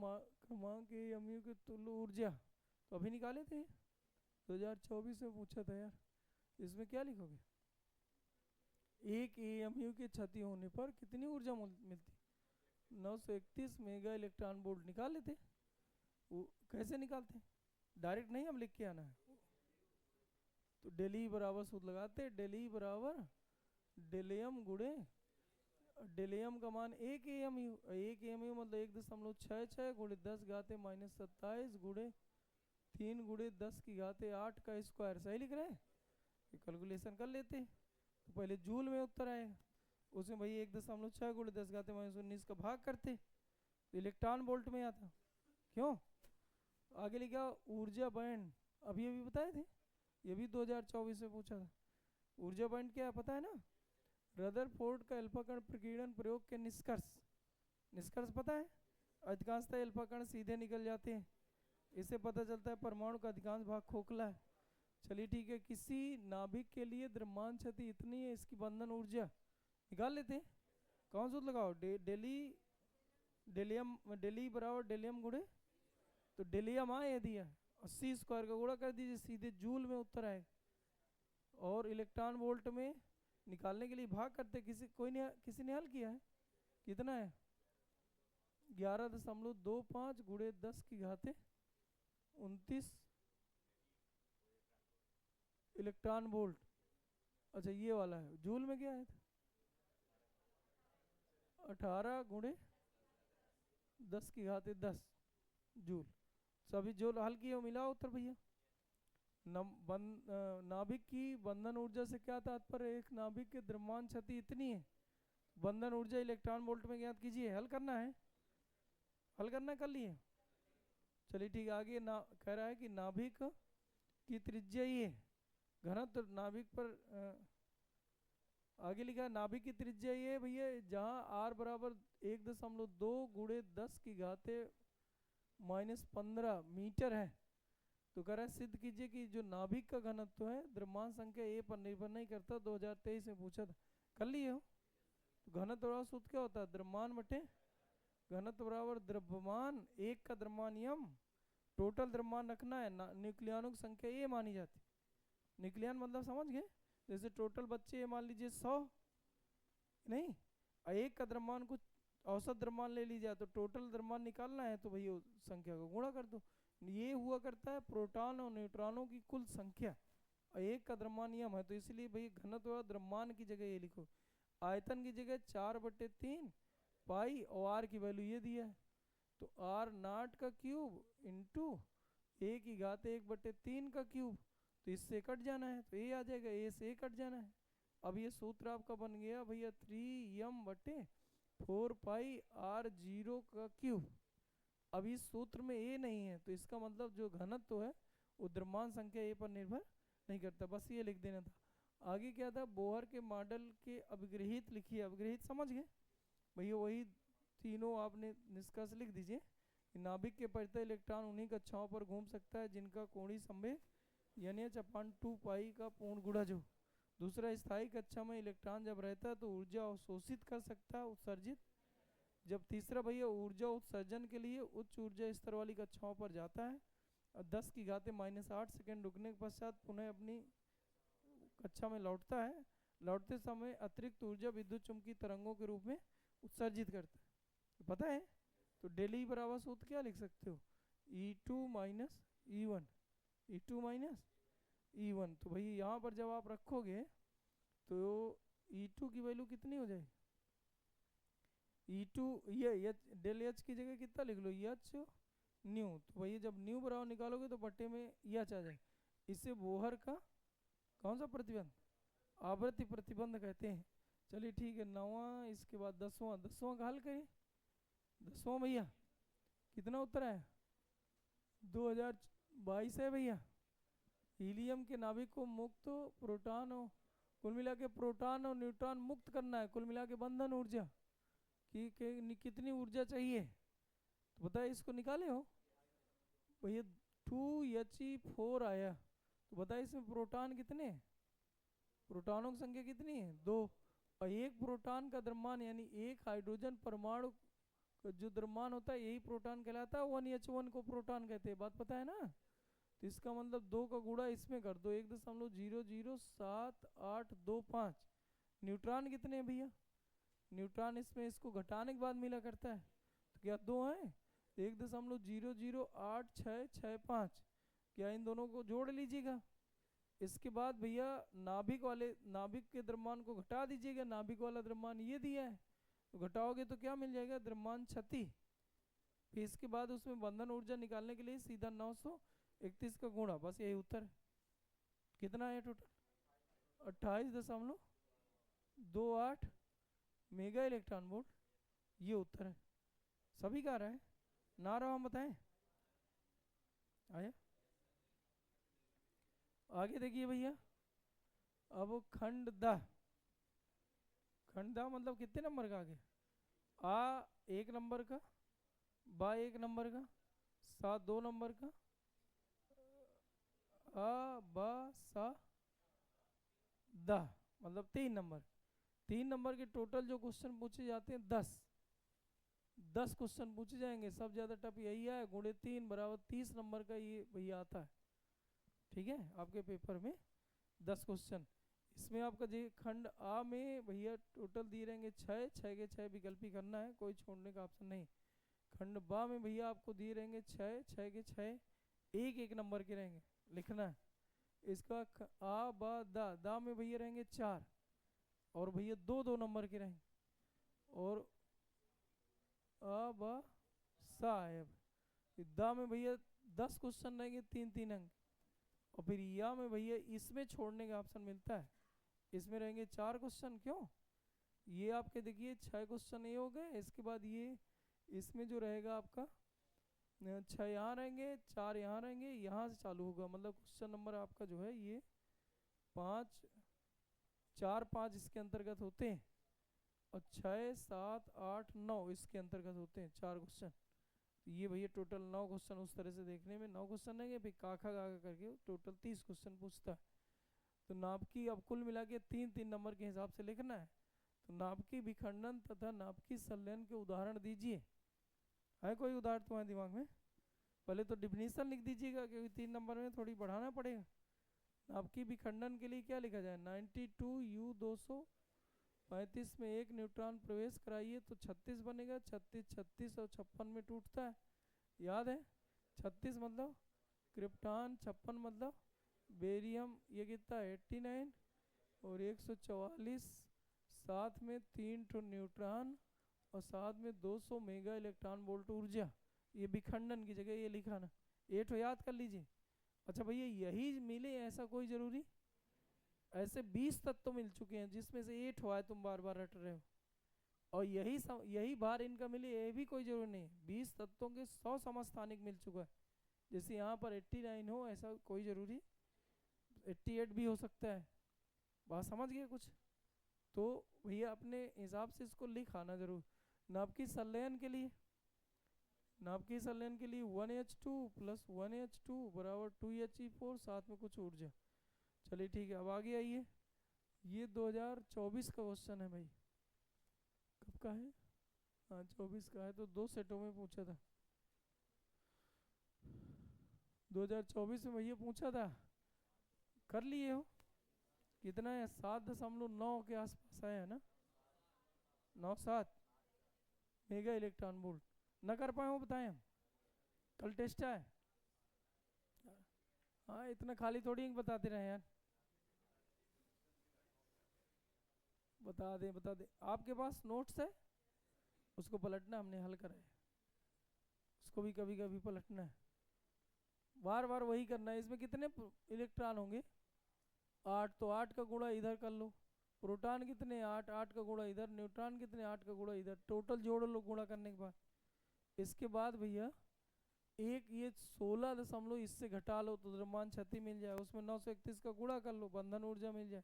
क्रमांक के अणु की तुल्य ऊर्जा, तो अभी निकाले थे 2024 में पूछा था यार, इसमें क्या लिखोगे, एक एएमयू की क्षति होने पर कितनी ऊर्जा मिलती, 931 मेगा इलेक्ट्रॉन वोल्ट। निकाल लेते, वो कैसे निकालते हैं, डायरेक्ट नहीं हम लिख के आना है। तो डेली बराबर सूत्र लगाते, डेली बराबर डेलियम गुणे, डेलियम का मान एक एएमयू, एक एएमयू मतलब 1.66 गुणे 10 घाते -27 गुणे 3 गुणे 10 की घाते 8 का स्क्वायर। सही लिख रहे हैं, कैलकुलेशन कर लेते हैं। तो पहले जूल में उत्तर आएगा, उसमें भाई 1.6 गुणे 10 घाते -19 का भाग करते, तो इलेक्ट्रॉन वोल्ट में आता। क्यों, आगे लिखा ऊर्जा बैंड, अभी अभी बताए थे, ये भी 2024 में पूछा था। ऊर्जा बैंड क्या है पता है ना, रदरफोर्ड का अल्फा कण प्रकीर्णन प्रयोग के निष्कर्ष, निष्कर्ष पता है, अधिकांशतः अल्फा कण सीधे निकल जाते हैं, इससे पता चलता है परमाणु का अधिकांश भाग खोखला है। चलिए ठीक है, किसी नाभिक के लिए द्रव्यमान क्षति इतनी है, इसकी बंधन ऊर्जा निकाल लेते हैं। कौन सूत्र लगाओ, डेलियम, डेली बराबर डेलियम गुणे, तो डेलियम आए दिया 80 स्क्वायर का गुणा कर दीजिए, सीधे जूल में उत्तर आएगा। और इलेक्ट्रॉन वोल्ट में निकालने के लिए भाग करते, किसी ने हल किया है, कितना है 11.25 गुणे 10 की घाते 29 इलेक्ट्रॉन वोल्ट। अच्छा ये वाला है, जूल में क्या है 18 गुणे 10 की घाते 10 जूल। सभी जो हल किए वो मिला उत्तर भैया। नाभिक की बंधन ऊर्जा से क्या तात्पर्य, एक नाभिक के द्रव्यमान क्षति इतनी है, बंधन ऊर्जा इलेक्ट्रॉन वोल्ट में ज्ञात कीजिए। हल करना है, हल करना कर लिए। चलिए ठीक है, आगे कह रहा है कि नाभिक की त्रिज्या ये घनत्व नाभिक पर आगे लिखा है नाभिक की त्रिज्या ये भैया, जहाँ आर बराबर 1.2 गुणे 10 की घाते -15 मीटर है, तो कह रहा है सिद्ध कीजिए कि जो नाभिक का घनत्व है द्रव्यमान संख्या ए पर निर्भर नहीं करता। 2023 में पूछा था, कर लिए हो। तो घनत्व बराबर सूत्र क्या होता है, द्रव्यमान बटे घनत्व बराबर द्रव्यमान, एक का द्रव्यमान यम, टोटल द्रव्यमान रखना है, न्यूक्लियनों की संख्या ए मानी जाती। न्यूक्लियन मतलब समझ गए, जैसे टोटल बच्चे मान लीजिए 100, नहीं एक का द्रव्यमान कुछ औसत द्रव्यमान ले लीजिए, तो टोटल द्रव्यमान निकालना है तो भैया संख्या को गुणा कर दो। ये हुआ करता है प्रोटॉन और न्यूट्रॉनों की कुल संख्या, एक का द्रव्यमान नियम है, तो इसलिए भाई घनत्व द्रव्यमान की जगह ये लिखो, आयतन की जगह 4/3 पाई और आर की वैल्यू ये दिया है, तो आर नॉट का क्यूब इंटू ए की घात 1/3 का क्यूब, तो इससे कट जाना है तो ए आ जाएगा, ए से कट जाना है। अब ये सूत्र आपका बन गया भैया 3m/4 पाई r0 का क्यूब। अब इस सूत्र में ए नहीं है, तो इसका मतलब जो घनत्व है वो द्रव्यमान संख्या ए पर निर्भर नहीं करता, बस ये लिख देना था। आगे क्या था, बोहर के मॉडल के अभिग्रहित लिखिए। अभिग्रहित समझ गए भैया, वही तीनों आपने निष्कर्ष लिख दीजिए। नाभिक के परितः इलेक्ट्रॉन उन्हीं कक्षाओं पर घूम सकता है जिनका कोणीय संवेग यानी h/2 पाई का पूर्ण गुणज हो। दूसरा, स्थायी कक्षा में इलेक्ट्रॉन जब रहता है तो ऊर्जा अवशोषित कर सकता है, उत्सर्जित। जब तीसरा भैया ऊर्जा उत्सर्जन के लिए उच्च ऊर्जा स्तर वाली कक्षाओं पर जाता है और 10 की घाते -8 सेकेंड रुकने के पश्चात पुनः अपनी कक्षा में लौटता है। लौटते समय अतिरिक्त ऊर्जा विद्युत चुम्बकीय तरंगों के रूप में उत्सर्जित करता है, तो पता है तो डेल ई बराबर सूत्र क्या लिख सकते हो, E2 minus E1, E2 minus E1। तो भाई यहाँ पर जब आप रखोगे तो E2 की वैल्यू कितनी हो जाएगी, E2 ये डेल एच की जगह कितना लिख लो, एच न्यू। तो भाई जब न्यू बराबर निकालोगे तो बट्टे में एच आ जाए। इससे बोहर का कौन सा प्रतिबंध, आवृत्ति प्रतिबंध कहते हैं। चलिए ठीक है, 9वां, इसके बाद 10वां का हल करिए। 10वां भैया कितना उत्तर है, 2022 है भैया। हीलियम के नाभिक को मुक्त प्रोटॉन और कुल मिला के प्रोटॉन और न्यूट्रॉन मुक्त करना है, कुल मिला के बंधन ऊर्जा की कितनी ऊर्जा चाहिए, तो बताए इसको निकाले हो भैया। 2He4 आया, तो बताए इसमें प्रोटॉन कितने हैं, प्रोटॉनों की संख्या कितनी है, 2। और एक प्रोटॉन का द्रव्यमान यानी एक हाइड्रोजन परमाणु का जो द्रव्यमान होता है यही प्रोटॉन कहलाता है। 1H1 को प्रोटॉन कहते हैं, बात पता है ना। तो इसका मतलब 2 का गुणा इसमें कर दो, 1.007825। न्यूट्रॉन कितने हैं भैया, न्यूट्रॉन इसमें इसको घटाने के बाद मिला करता है, तो क्या 2 है, 1.00865। क्या इन दोनों को जोड़ लीजिएगा। इसके बाद भैया नाभिक के द्रव्यमान को घटा दीजिएगा, नाभिक वाला द्रव्यमान ये दिया है, तो घटाओगे तो क्या मिल जाएगा, द्रव्यमान क्षति। फिर इसके बाद उसमें बंधन ऊर्जा निकालने के लिए सीधा 931 का गुणा, बस यही उत्तर है। कितना है टोटल, 28.28 मेगा इलेक्ट्रॉन वोल्ट, ये उत्तर है। सभी का आ रहा है ना, रहा हम बताएं आया। आगे देखिए भैया, अब खंड द मतलब कितने नंबर का आगे, आ 1 नंबर का, बा 1 नंबर का, सा 2 नंबर का, आ बा सा द मतलब 3 नंबर। 3 नंबर के टोटल जो क्वेश्चन पूछे जाते हैं 10 क्वेश्चन पूछे जाएंगे। सब ज्यादा टफ यही है, गुणे 3 बराबर 30 नंबर का ये भैया आता है। ठीक है, आपके पेपर में 10 क्वेश्चन। इसमें आपका जी खंड आ में भैया टोटल दिए रहेंगे 6 के 6 विकल्पी करना है, कोई छोड़ने का ऑप्शन नहीं। खंड बा में भैया आपको दिए रहेंगे 6 के 6 एक नंबर के रहेंगे, लिखना है। इसका आ बा दा में भैया रहेंगे 4 और भैया 2 नंबर के रहेंगे। और आ बा सा है, दा में भैया 10 क्वेश्चन रहेंगे 3 अंक। और फिर या में भैया इसमें छोड़ने का ऑप्शन मिलता है, इसमें रहेंगे 4 क्वेश्चन। क्यों, ये आपके देखिए 6 क्वेश्चन ये हो गए, इसके बाद ये इसमें जो रहेगा आपका 6 यहाँ रहेंगे, 4 यहाँ रहेंगे, यहाँ से चालू होगा। मतलब क्वेश्चन नंबर आपका जो है ये 5 4 5 इसके अंतर्गत होते हैं, और 6 7 8 9 इसके अंतर्गत होते हैं 4 क्वेश्चन। तो ये भैया टोटल 9 क्वेश्चन, उस तरह से देखने में 9 क्वेश्चन रहेंगे। फिर काखा काखा करके टोटल 30 क्वेश्चन पूछता है। तो नाभिकी अब कुल मिला के 3 नंबर के हिसाब से लिखना है। तो नाभिकी विखंडन तथा नाभिकी संलयन के उदाहरण दीजिए। है कोई उदाहरण तुम्हारे दिमाग में, पहले तो डिफिनीशन लिख दीजिएगा क्योंकि 3 नंबर में थोड़ी बढ़ाना पड़ेगा। नाभिकी विखंडन के लिए क्या लिखा जाए, 92U235 में 1 न्यूट्रॉन प्रवेश कराइए तो 36 बनेगा। 36 36 और 56 में टूटता है, याद है। 36 मतलब क्रिप्टॉन, 56 मतलब बेरियम, ये कितना 89 और 144, साथ में 3 न्यूट्रॉन और साथ में 200 मेगा इलेक्ट्रॉन वोल्ट ऊर्जा। ये विखंडन की जगह ये लिखा ना, 8 याद कर लीजिए। अच्छा भैया यही मिले ऐसा कोई जरूरी, ऐसे 20 तत्व मिल चुके हैं जिसमें से 8 हुआ है, तुम बार बार रट रहे हो। और यही बार इनका मिले ये भी कोई जरूरी नहीं। 20 तत्वों के 100 समस्थानिक मिल चुका है। जैसे यहाँ पर 89 हो ऐसा कोई जरूरी, 88 भी हो सकता है। बात समझ गए कुछ, तो भैया अपने हिसाब से इसको लिख आना जरूर। नाभिकीय संलयन के लिए 1H2 प्लस 1H2 बराबर 2He4, साथ में कुछ ऊर्जा। चलिए ठीक है, अब आगे आइए। ये 2024 का क्वेश्चन है भाई, कब का है, हाँ 24 का है, तो 2 सेटों में पूछा था। 2024 में भैया पूछा था, कर लिए हो। कितना है, 7.9 के आसपास आया है ना, 97 मेगा इलेक्ट्रॉन वोल्ट। न कर पाए हो बताएं हम, कल टेस्ट है। हाँ इतना खाली थोड़ी बताते रहे यार, बता दे। आपके पास नोट्स है, उसको पलटना, हमने हल करा है, उसको भी कभी कभी पलटना है, बार बार वही करना है। इसमें कितने इलेक्ट्रॉन होंगे? 8, तो 8 का गुणा इधर कर लो। प्रोटॉन कितने? 8, 8 का गुणा इधर। न्यूट्रॉन कितने? 8 का गुणा इधर। टोटल जोड़ लो गुणा करने के बाद। इसके बाद भैया एक ये 16 दशमलव इससे घटा लो तो द्रव्यमान क्षति मिल जाए, उसमें 931 का गुणा कर लो, बंधन ऊर्जा मिल जाए।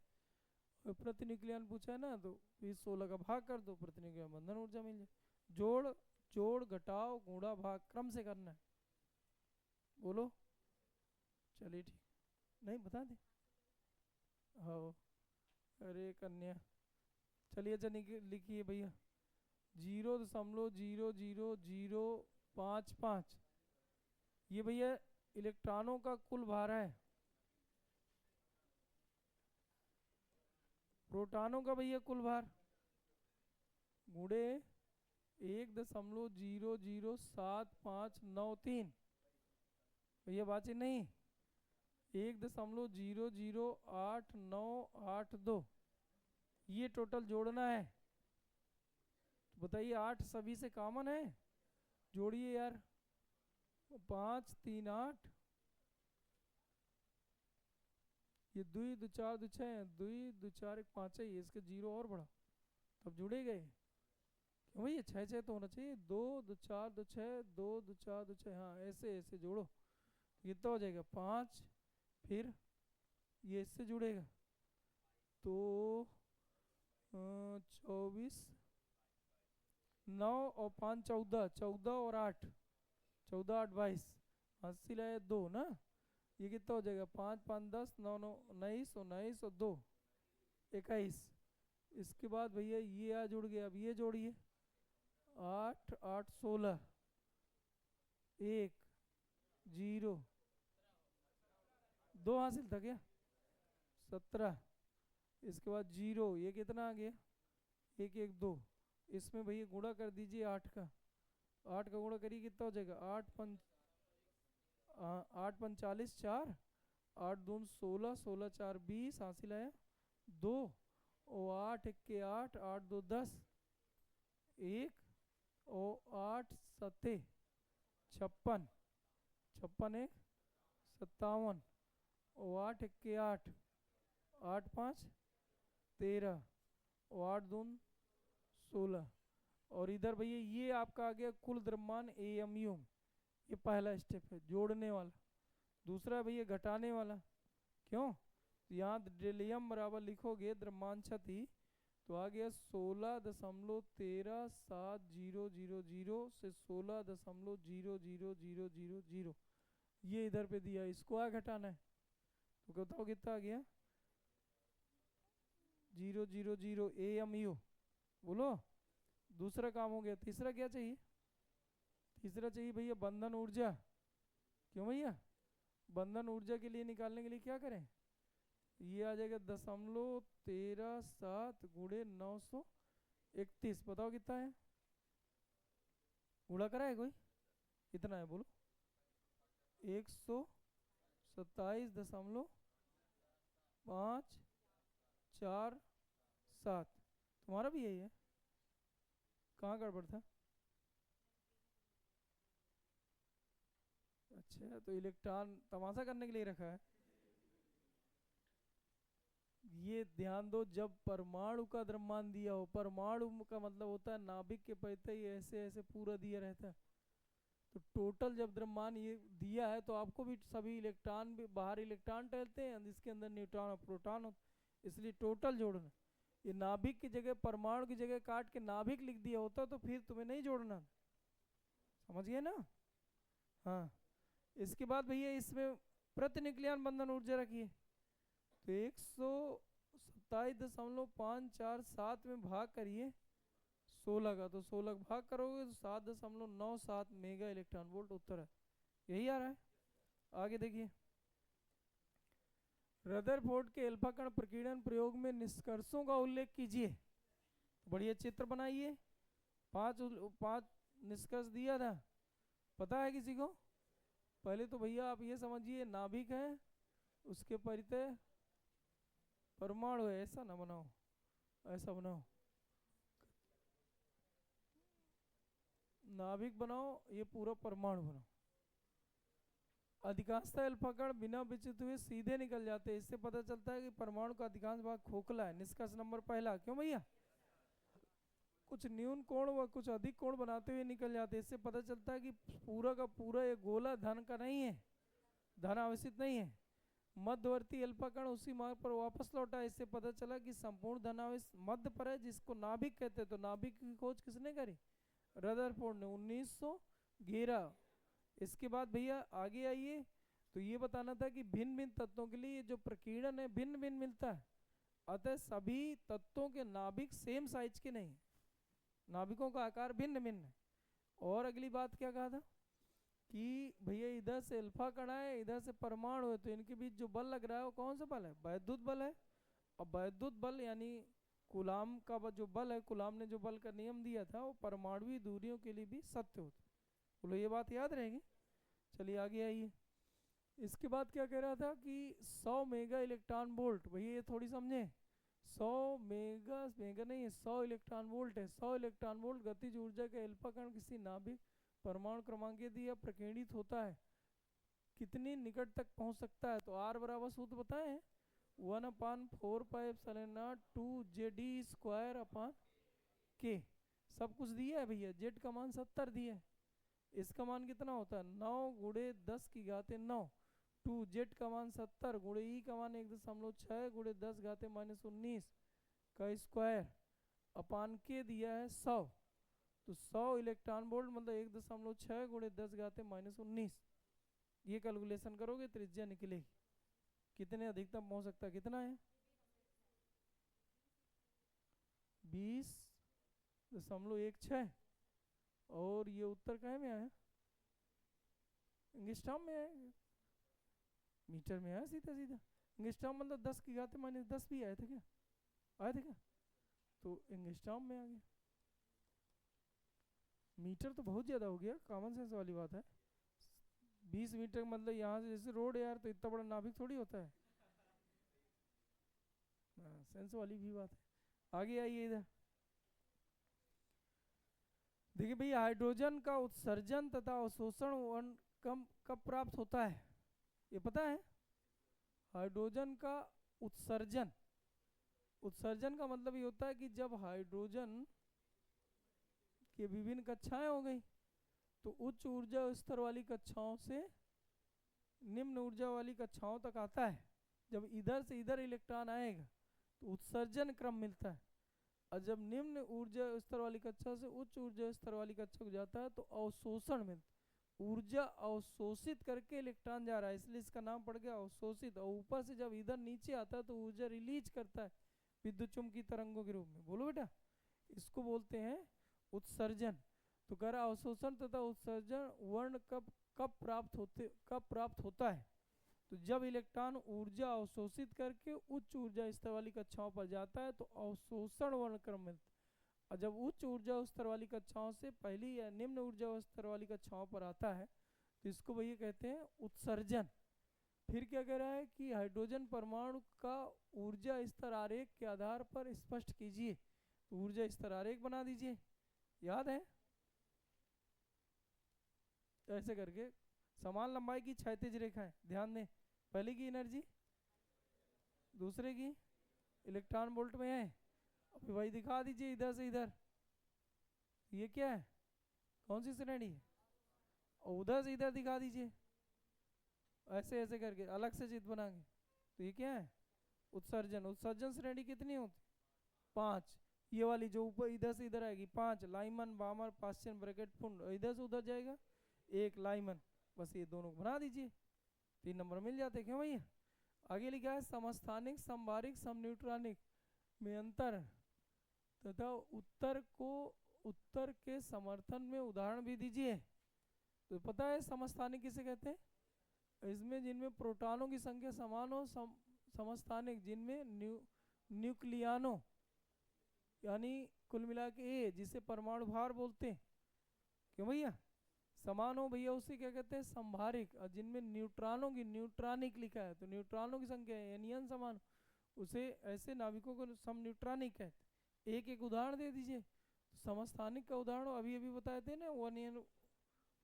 और प्रतिन्यूक्लियन पूछा है ना, तो इस 16 का भाग कर दो, प्रतिन्यूक्लियन बंधन ऊर्जा मिल जाए। जोड़ जोड़ घटाओ गुणा भाग क्रम से करना है। बोलो। चलिए ठीक, नहीं बता दे। हाँ अरे कन्या, चलिए अच्छा लिखिए भैया, 0.00055 ये भैया इलेक्ट्रॉनों का कुल भार है। प्रोटॉनों का भैया कुल भार गुणे 1.00753 भैया बाची नहीं, 1.00882 ये टोटल जोड़ना है। तो बताइए 8 सभी से कॉमन है, जोड़िए यार। 5 3 8, ये 2 2 4 2 6, 2 2 4 1 5 है, इसके 0 और बढ़ा तब जुड़े गए। क्यों भैया 6 6 तो होना चाहिए। 2 2 4 2 6, 2 2 4 2 6, हाँ ऐसे ऐसे जोड़ो, ये तो हो जाएगा 5, फिर ये इससे जुड़ेगा तो 24, 9 और 5 14, 14 और 8, 14 8 22, 80 लाए 2 ना, ये कितना हो जाएगा? 5 5 10, 9 9 19, 19 और 2 21। इसके बाद भैया ये आ जुड़ गया, अब ये जोड़िए 8 8 16, 1 0, 2 हासिल था क्या? 17। इसके बाद 0, ये कितना आ गया? 1 1 2। इसमें भैया गुणा कर दीजिए 8 का, 8 का गुणा करिए कितना हो जाएगा? 8 5 40 4, 8 2 16, 16 4 20, हासिल आया 2, और 8 1 के 8, 8 2 10, 1 और 8 7 56, 56 1 57, और 8 1 के 8, 8 5 13, और 8 2 16। और इधर भैया ये आपका आ गया कुल द्रव्यमान AMU। ये पहला स्टेप है जोड़ने वाला। दूसरा भैया घटाने वाला। क्यों? यहाँ डेलियम बराबर लिखोगे द्रव्यमान क्षति, तो आ गया 16.13700 से 16.00000, ये इधर पे दिया, इसको आ घटाना है तो बताओ कितना आ गया? 000 AMU। बोलो। दूसरा काम हो गया। तीसरा क्या चाहिए? तीसरा चाहिए भैया बंधन ऊर्जा। क्यों भैया? बंधन ऊर्जा के लिए निकालने के लिए क्या करें? ये आ जाएगा 0.137 गुणे 931। बताओ कितना है? गुणा करा है कोई? कितना है बोलो? 127.547। तुम्हारा भी यही है? कहाँ गड़बड़ था? अच्छा तो इलेक्ट्रॉन तमाशा करने के लिए रखा है। ये ध्यान दो, जब परमाणु का द्रव्यमान दिया हो, परमाणु का मतलब होता है नाभिक के पहते ही ऐसे ऐसे पूरा दिया रहता है, तो टोटल जब द्रव्यमान ये दिया है तो आपको भी सभी इलेक्ट्रॉन भी बाहर इलेक्ट्रॉन टहलते हैं, जिसके अंदर न्यूट्रॉन और प्रोटॉन होते, इसलिए टोटल जोड़ना। ये नाभिक की जगह परमाणु की जगह काट के नाभिक लिख दिया होता तो फिर तुम्हें नहीं जोड़ना। समझ गए ना? हाँ। इसके बाद भैया इसमें प्रतिन्यूक्लियन बंधन ऊर्जा रखिए, तो 127.547 में भाग करिए 16 का, तो 16 का भाग करोगे तो 7.97 मेगा इलेक्ट्रॉन वोल्ट उत्तर है। यही आ रहा है। आगे देखिए, रदरफोर्ड के अल्फा कण प्रकीर्णन प्रयोग में निष्कर्षों का उल्लेख कीजिए। बढ़िया चित्र बनाइए। पांच निष्कर्ष दिया था, पता है किसी को? पहले तो भैया आप ये समझिए नाभिक है, उसके परितः परमाणु है, ऐसा ना बनाओ, ऐसा बनाओ, नाभिक बनाओ, ये पूरा परमाणु बनाओ। अधिकांशतः अल्फा कण बिना विचलित हुए सीधे निकल जाते हैं, इससे पता चलता है कि परमाणु का अधिकांश भाग खोखला है। निष्कर्ष नंबर पहला, क्यों भैया? कुछ न्यून कोण व कुछ अधिक कोण बनाते हुए निकल जाते हैं, इससे पता चलता है कि पूरा का पूरा ये गोला धन का नहीं है, धन आवेशित नहीं है। मध्यवर्ती अल्फा कण उसी मार्ग पर वापस लौटा, इससे पता चला कि संपूर्ण धनावेश मध्य पर है, जिसको नाभिक कहते हैं। तो नाभिक की खोज किसने करी? रदरफोर्ड ने 1911। इसके बाद भैया आगे आइए, तो ये बताना था कि भिन्न भिन्न तत्वों के लिए जो प्रकीर्णन है भिन्न भिन्न मिलता है, अतः सभी तत्वों के नाभिक सेम साइज के नहीं, नाभिकों का आकार भिन्न भिन्न है। और अगली बात क्या कहा था कि भैया इधर से अल्फा कण है, इधर से परमाणु है, तो इनके बीच जो बल लग रहा है वो कौन सा बल है? वैद्युत बल है। अब वैद्युत बल यानी कूलाम का जो बल है, कूलाम ने जो बल का नियम दिया था वो परमाणुवी दूरियों के लिए भी सत्य होता। बोलो ये बात याद रहेगी। चलिए आगे आइए। इसके बाद क्या कह रहा था कि 100 मेगा इलेक्ट्रॉन वोल्ट, भैया ये थोड़ी समझे, 100 मेगा मेगा नहीं है, 100 इलेक्ट्रॉन वोल्ट है। 100 इलेक्ट्रॉन वोल्ट गतिज ऊर्जा का अल्फा कण किसी नाभिक परमाणु क्रमांक यदि प्रकीर्णित होता है कितनी निकट तक पहुंच सकता है? तो आर बराबर सूत्र बताएं, 1/4πε2 JD² सब कुछ दिया है भैया। जेड का मान 70 दिया है, इसका मान कितना होता है? 9 गुणे 10 की घाते 9। 2 जेड का मान 70 गुणे ई का मान 1.6 गुणे 10 घाते -19 का स्क्वायर अपान के दिया है 100। तो 100 इलेक्ट्रॉन वोल्ट मतलब 1.6 गुणे 10 घाते -19। ये कैलकुलेशन करोगे त्रिज्या निकलेगी, कितने अधिकतम पहुंच सकता है? कितना है? 20.16। और ये उत्तर कहे में आया? इंगिस्ट्राम में आया, मीटर में आया सीधा सीधा। इंगिस्ट्राम मतलब 10 की घाते -10 भी आए थे क्या? आए थे क्या? तो इंगिस्ट्राम में आ गया। मीटर तो बहुत ज़्यादा हो गया, कॉमन सेंस वाली बात है। 20 मीटर मतलब यहाँ से जैसे रोड है यार, तो इतना बड़ा नाभिक थोड़ी होता है। सेंस वाली भी बात है। आगे आइए इधर देखिए भैया, हाइड्रोजन का उत्सर्जन तथा अवशोषण कब प्राप्त होता है? ये पता है? हाइड्रोजन का उत्सर्जन, उत्सर्जन का मतलब ये होता है कि जब हाइड्रोजन की विभिन्न कक्षाएं हो गई तो उच्च ऊर्जा स्तर वाली कक्षाओं से निम्न ऊर्जा वाली कक्षाओं तक आता है। जब इधर से इधर इलेक्ट्रॉन आएगा तो उत्सर्जन क्रम मिलता है, और जब निम्न ऊर्जा स्तर वाली कक्षा से उच्च ऊर्जा स्तर वाली कक्षा को जाता है तो अवशोषण मिलता है। ऊर्जा अवशोषित करके इलेक्ट्रॉन जा रहा है, इसलिए इसका नाम पड़ गया अवशोषित। और ऊपर से जब इधर नीचे आता है तो ऊर्जा रिलीज करता है विद्युत चुम्बकीय तरंगों के रूप में। बोलो बेटा, इसको बोलते हैं उत्सर्जन। तो कह रहा अवशोषण तथा उत्सर्जन वर्ण कब प्राप्त होता है? तो जब इलेक्ट्रॉन ऊर्जा अवशोषित करके उच्च ऊर्जा स्तर वाली कक्षाओं पर जाता है तो अवशोषण वर्णक्रम मिलता है। और जब उच्च ऊर्जा स्तर वाली कक्षाओं से पहली या निम्न ऊर्जा स्तर वाली कक्षाओं पर आता है तो इसको भैया कहते हैं उत्सर्जन। फिर क्या कह रहा है कि हाइड्रोजन परमाणु का ऊर्जा स्तर आरेख के आधार पर स्पष्ट कीजिए। तो ऊर्जा स्तर आरेख बना दीजिए, याद है? ऐसे करके समान लंबाई की क्षैतिज रेखा है, ध्यान दें। पहले की एनर्जी, दूसरे की इलेक्ट्रॉन वोल्ट में है। अभी वही दिखा दीजिए इधर से इधर, ये क्या है? कौन सी श्रेणी है? और उधर से इधर दिखा दीजिए, ऐसे ऐसे करके अलग से चित्र बना के। तो ये क्या है? उत्सर्जन। उत्सर्जन श्रेणी कितनी होती? 5। ये वाली जो ऊपर इधर से इधर आएगी 5, लाइमन, बामर, पास्चन, ब्रैकेट, फुंड। इधर से उधर जाएगा 1 लाइमन। बस ये दोनों को बना दीजिए, 3 नंबर मिल जाते। क्यों भैया? आगे लिखा है समस्थानिक, समबारिक, समन्यूट्रॉनिक में अंतर तथा उत्तर के समर्थन में उदाहरण भी दीजिए। तो पता है समस्थानिक किसे कहते हैं? इसमें जिनमें प्रोटॉनों की संख्या समान हो, समस्थानिक जिनमें न्यूक्लियानो यानी कुल मिला के ए, जिसे परमाणु भार बोलते हैं, क्यों भैया, समान हो भैया उसे क्या कहते हैं संभारिक। और जिनमें न्यूट्रॉनों की न्यूट्रॉनिक लिखा है तो न्यूट्रॉनों की संख्या यानी n समान, उसे ऐसे नाविकों को सम न्यूट्रॉनिक कहते। एक एक उदाहरण दे दीजिए। तो समस्थानिक का उदाहरण अभी अभी बताए थे ना,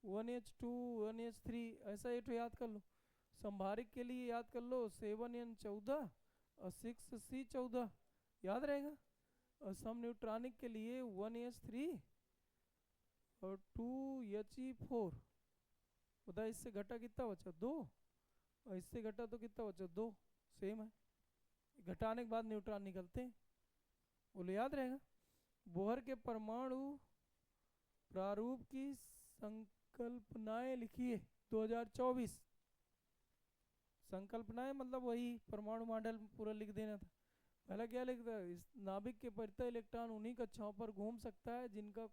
1H2 1H3, ऐसा एक याद कर लो। संभारिक के लिए याद कर लो 7N14 और 6C14, याद रहेगा। और सम न्यूट्रॉनिक के लिए 1H3 और 2He4। बताए इससे घटा कितना बचा 2, और इससे घटा तो कितना बचा 2, सेम है। घटाने के बाद न्यूट्रॉन निकलते हैं, बोलो याद रहेगा। बोहर के परमाणु प्रारूप की संकल्पनाएं लिखिए 2024। संकल्पनाएं मतलब वही परमाणु मॉडल पूरा लिख देना था। पहला क्या लिखता है, इस नाभिक के परितः इलेक्ट्रॉन उन्हीं कक्षाओं पर घूम सकता है जिनका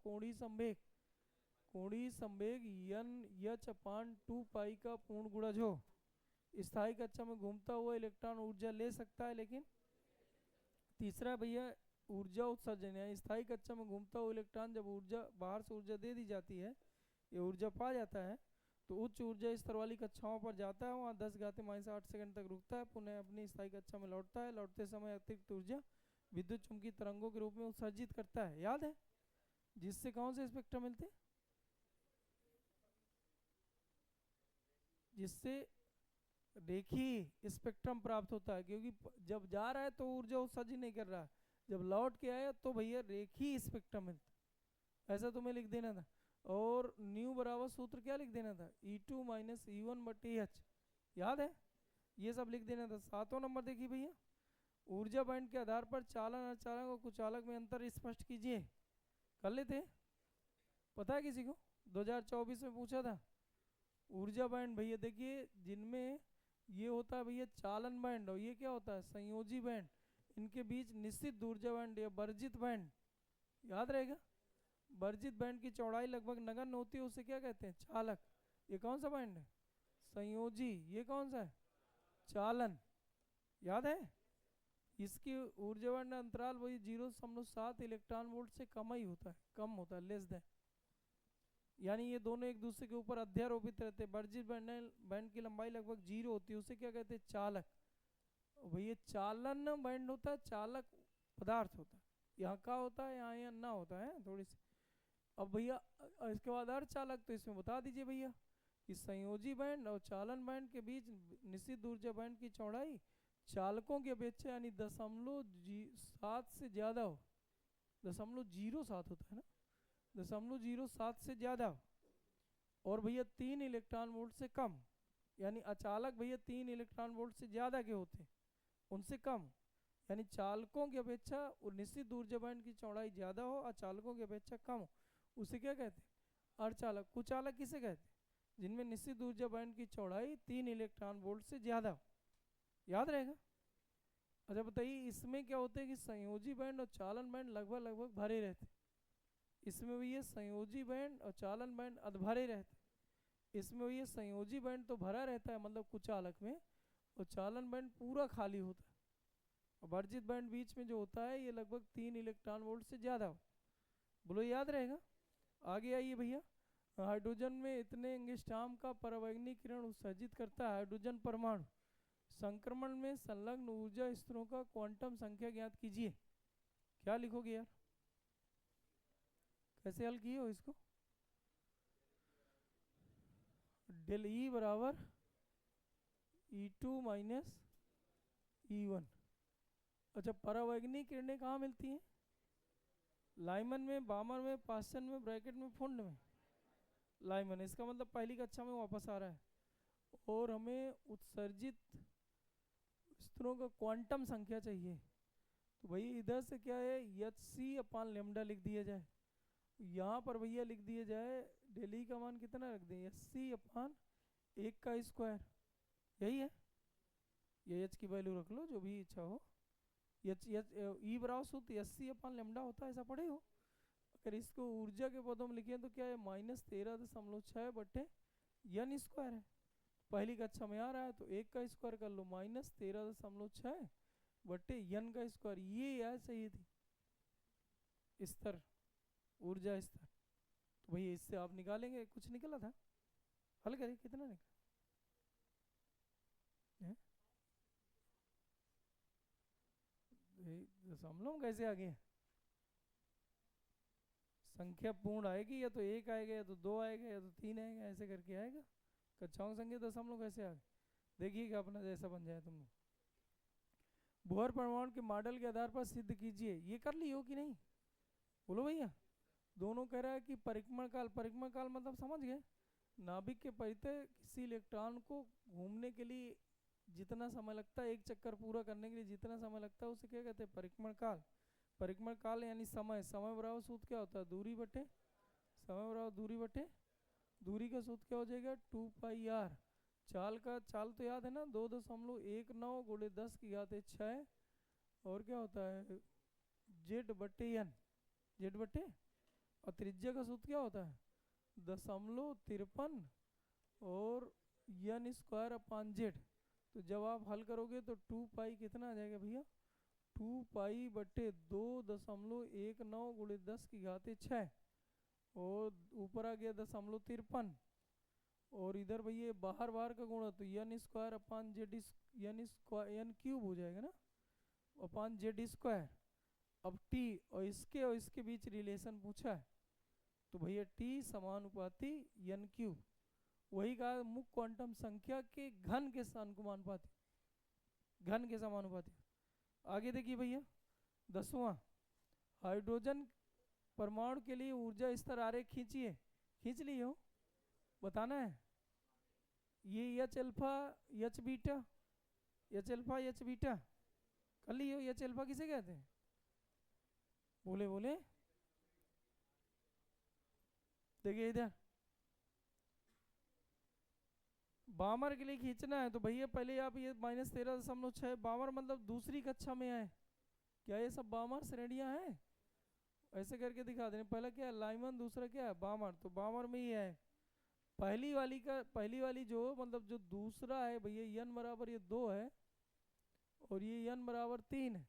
कोणीय संवेग n h/2 पाई का पूर्ण गुणज हो। स्थायी कक्षा में घूमता हुआ इलेक्ट्रॉन ऊर्जा ले सकता है, लेकिन तीसरा भैया ऊर्जा उत्सर्जन है। स्थायी कक्षा में घूमता हुआ इलेक्ट्रॉन जब ऊर्जा बाहर से ऊर्जा दे दी जाती है, ये ऊर्जा पा जाता है, तो उच्च ऊर्जा स्तर वाली कक्षाओं पर जाता है, वहाँ 10⁻⁸ सेकंड तक रुकता है, पुनः अपनी स्थायी कक्षा में लौटता है। लौटते समय अतिरिक्त ऊर्जा विद्युत चुम्बकीय तरंगों के रूप में उत्सर्जित करता है, याद है। जिससे कौन से स्पेक्ट्रम मिलते हैं, जिससे रेखीय स्पेक्ट्रम प्राप्त होता है, क्योंकि जब जा रहा है तो ऊर्जा उत्सर्जित नहीं कर रहा है, जब लौट के आया तो भैया रेखीय स्पेक्ट्रम मिलता है। ऐसा तुम्हें लिख देना था। और न्यू बराबर सूत्र क्या लिख देना था, E2 - E1/H, याद है। ये सब लिख देना था। 7वां नंबर देखिए भैया, ऊर्जा बैंड के आधार पर चालन और चालक और कुचालक में अंतर स्पष्ट कीजिए। कर लेते, पता है किसी को, 2024 में पूछा था। ऊर्जा बैंड भैया देखिए, जिनमें ये होता है भैया चालन बैंड, और ये क्या होता है संयोजी बैंड, इनके बीच निश्चित ऊर्जा बैंड या वर्जित बैंड, याद रहेगा। वर्जित बैंड की चौड़ाई लगभग नगण्य होती है, उसे क्या कहते हैं चालक। ये कौन सा बैंड है, संयोजी। ये कौन सा है, चालन, याद है। इसकी ऊर्जा बैंड अंतराल वही 0.7 इलेक्ट्रॉन वोल्ट से कम ही होता है, कम होता है, लेस देन। यानी ये दोनों एक दूसरे के ऊपर अध्यारोपित रहते हैं। वर्जित बैंड की लंबाई लगभग 0 होती है, उसे क्या कहते हैं चालक। भैया चालन बैंड होता है, चालक पदार्थ होता है। यहाँ का होता है, यहाँ ना होता है थोड़ी सी। अब भैया इसके बाद अर्धचालक, तो इसमें बता दीजिए भैया कि संयोजी बैंड और चालन बैंड के बीच निश्चित ऊर्जा बैंड की चौड़ाई चालकों की अपेक्षा यानी 0.7 से ज़्यादा हो। 0.07 होता है ना, 0.07 से ज़्यादा। और भैया 3 इलेक्ट्रॉन वोल्ट से कम, यानी अचालक भैया 3 इलेक्ट्रॉन वोल्ट से ज़्यादा के होते हैं, उनसे कम। यानी चालकों की अपेक्षा निश्चित ऊर्जा बैंड की चौड़ाई ज़्यादा हो, अचालकों की अपेक्षा कम हो, उसे क्या कहते हैं अर्धचालक। कुचालक किसे कहते हैं, जिनमें निश्चित ऊर्जा बैंड की चौड़ाई 3 इलेक्ट्रॉन वोल्ट से ज़्यादा हो, याद रहेगा। अच्छा बताइए, इसमें क्या होता है कि संयोजी बैंड और चालन बैंड लगभग लगभग भरे रहते हैं। इसमें भी ये संयोजी बैंड और चालन बैंड अधभरे रहते हैं। इसमें भी ये संयोजी बैंड तो भरा रहता है मतलब कुचालक में, और चालन बैंड पूरा खाली होता है। और वर्जित बैंड बीच में जो होता है ये लगभग 3 इलेक्ट्रॉन वोल्ट से ज़्यादा हो। बोलो याद रहेगा। आगे आइए भैया, हाइड्रोजन में इतने एंगस्ट्रॉम का परावैंगनिक किरण उत्सर्जित करता है हाइड्रोजन परमाणु। संक्रमण में संलग्न ऊर्जा स्तरों का क्वांटम संख्या ज्ञात कीजिए। क्या लिखोगे यार, कैसे हल किए हो इसको। डेल ई बराबर E2 - E1। अच्छा, परावैंगनिक किरणें कहाँ मिलती हैं, लाइमन में, बामर में, पास्चन में, ब्रैकेट में, फुंड में। लाइमन, इसका मतलब पहली कक्षा में वापस आ रहा है। और हमें उत्सर्जित स्तरों का क्वांटम संख्या चाहिए। तो भाई इधर से क्या है Hc/λ लिख दिया जाए, यहाँ पर भैया लिख दिया जाए डेल ई का मान कितना रख दें, Hc/1 का स्क्वायर, यही है। ये H की वैल्यू रख लो जो भी इच्छा हो। ई बराबर सूत्र Hc/λ होता है, ऐसा पढ़े हो। अगर इसको ऊर्जा के पदों में लिखें तो क्या है -13.6/n² है। पहली कक्षा में आ रहा है तो 1 का स्क्वायर कर लो, -13.6/n²। ये यार सही थी स्तर, ऊर्जा स्तर। तो भैया इससे आप निकालेंगे, कुछ निकला था, हल करें कितना निकला है? दशमलव में कैसे आ गए? संख्या पूर्ण आएगी, या तो एक आएगा, या तो दो आएगा, या तो तीन आएगा, ऐसे करके आएगा। कक्षाओं संख्या दशमलव कैसे आ गए? देखिएगा अपना जैसा बन जाए तुम लोग। बोहर परमाणु के मॉडल के आधार पर सिद्ध कीजिए, ये कर ली हो कि नहीं? बोलो भैया। दोनों कह रहा है कि परिक्रमण काल मतलब समझ गए, नाभिक के परितः किसी इलेक्ट्रॉन को घूमने के लिए जितना समय लगता है, एक चक्कर पूरा करने के लिए जितना समय लगता है, उसे क्या कहते हैं? परिक्रमण काल। परिक्रमण काल यानी समय, समय बराबर सूत्र क्या होता है? दूरी बटे समय बराबर दूरी बटे दूरी का सूत्र क्या हो जाएगा? 2πr। चाल तो याद है ना, 2.19 गुणे 10⁻6। और क्या होता है? z/n, z/, और त्रिज्या का सूत्र क्या होता है? 0.53 और n² z। तो जब आप हल करोगे तो 2π कितना आ जाएगा भैया? 2π/2.19 गुणे 10⁻6, और ऊपर आ गया 0.53, और इधर भैया बाहर बाहर का गुणा तो n² हो जाएगा ना, अपान z²। अब t और इसके बीच रिलेशन पूछा है, तो भैया t समानुपाती n³। वही कहा मुख्य क्वांटम संख्या के घन के समानुपाती, घन के समानुपाती। आगे देखिए भैया 10वां, हाइड्रोजन परमाणु के लिए ऊर्जा स्तर आरेख खींचिए। खींच लिए हो? बताना है। ये H alpha H beta, H alpha H beta कर लिए हो? एच अल्फा किसे कहते हैं? बोले बोले। देखिए इधर बामर के लिए खींचना है, तो भैया पहले आप ये -13.6 बामर मतलब दूसरी कक्षा में आए क्या? ये सब बामर श्रेणियां हैं, ऐसे करके दिखा दें। पहला क्या है? लाइमन, दूसरा क्या है? बामर। तो बामर में ही है पहली वाली जो मतलब जो दूसरा है भैया n बराबर ये 2 है, और ये n बराबर 3 है।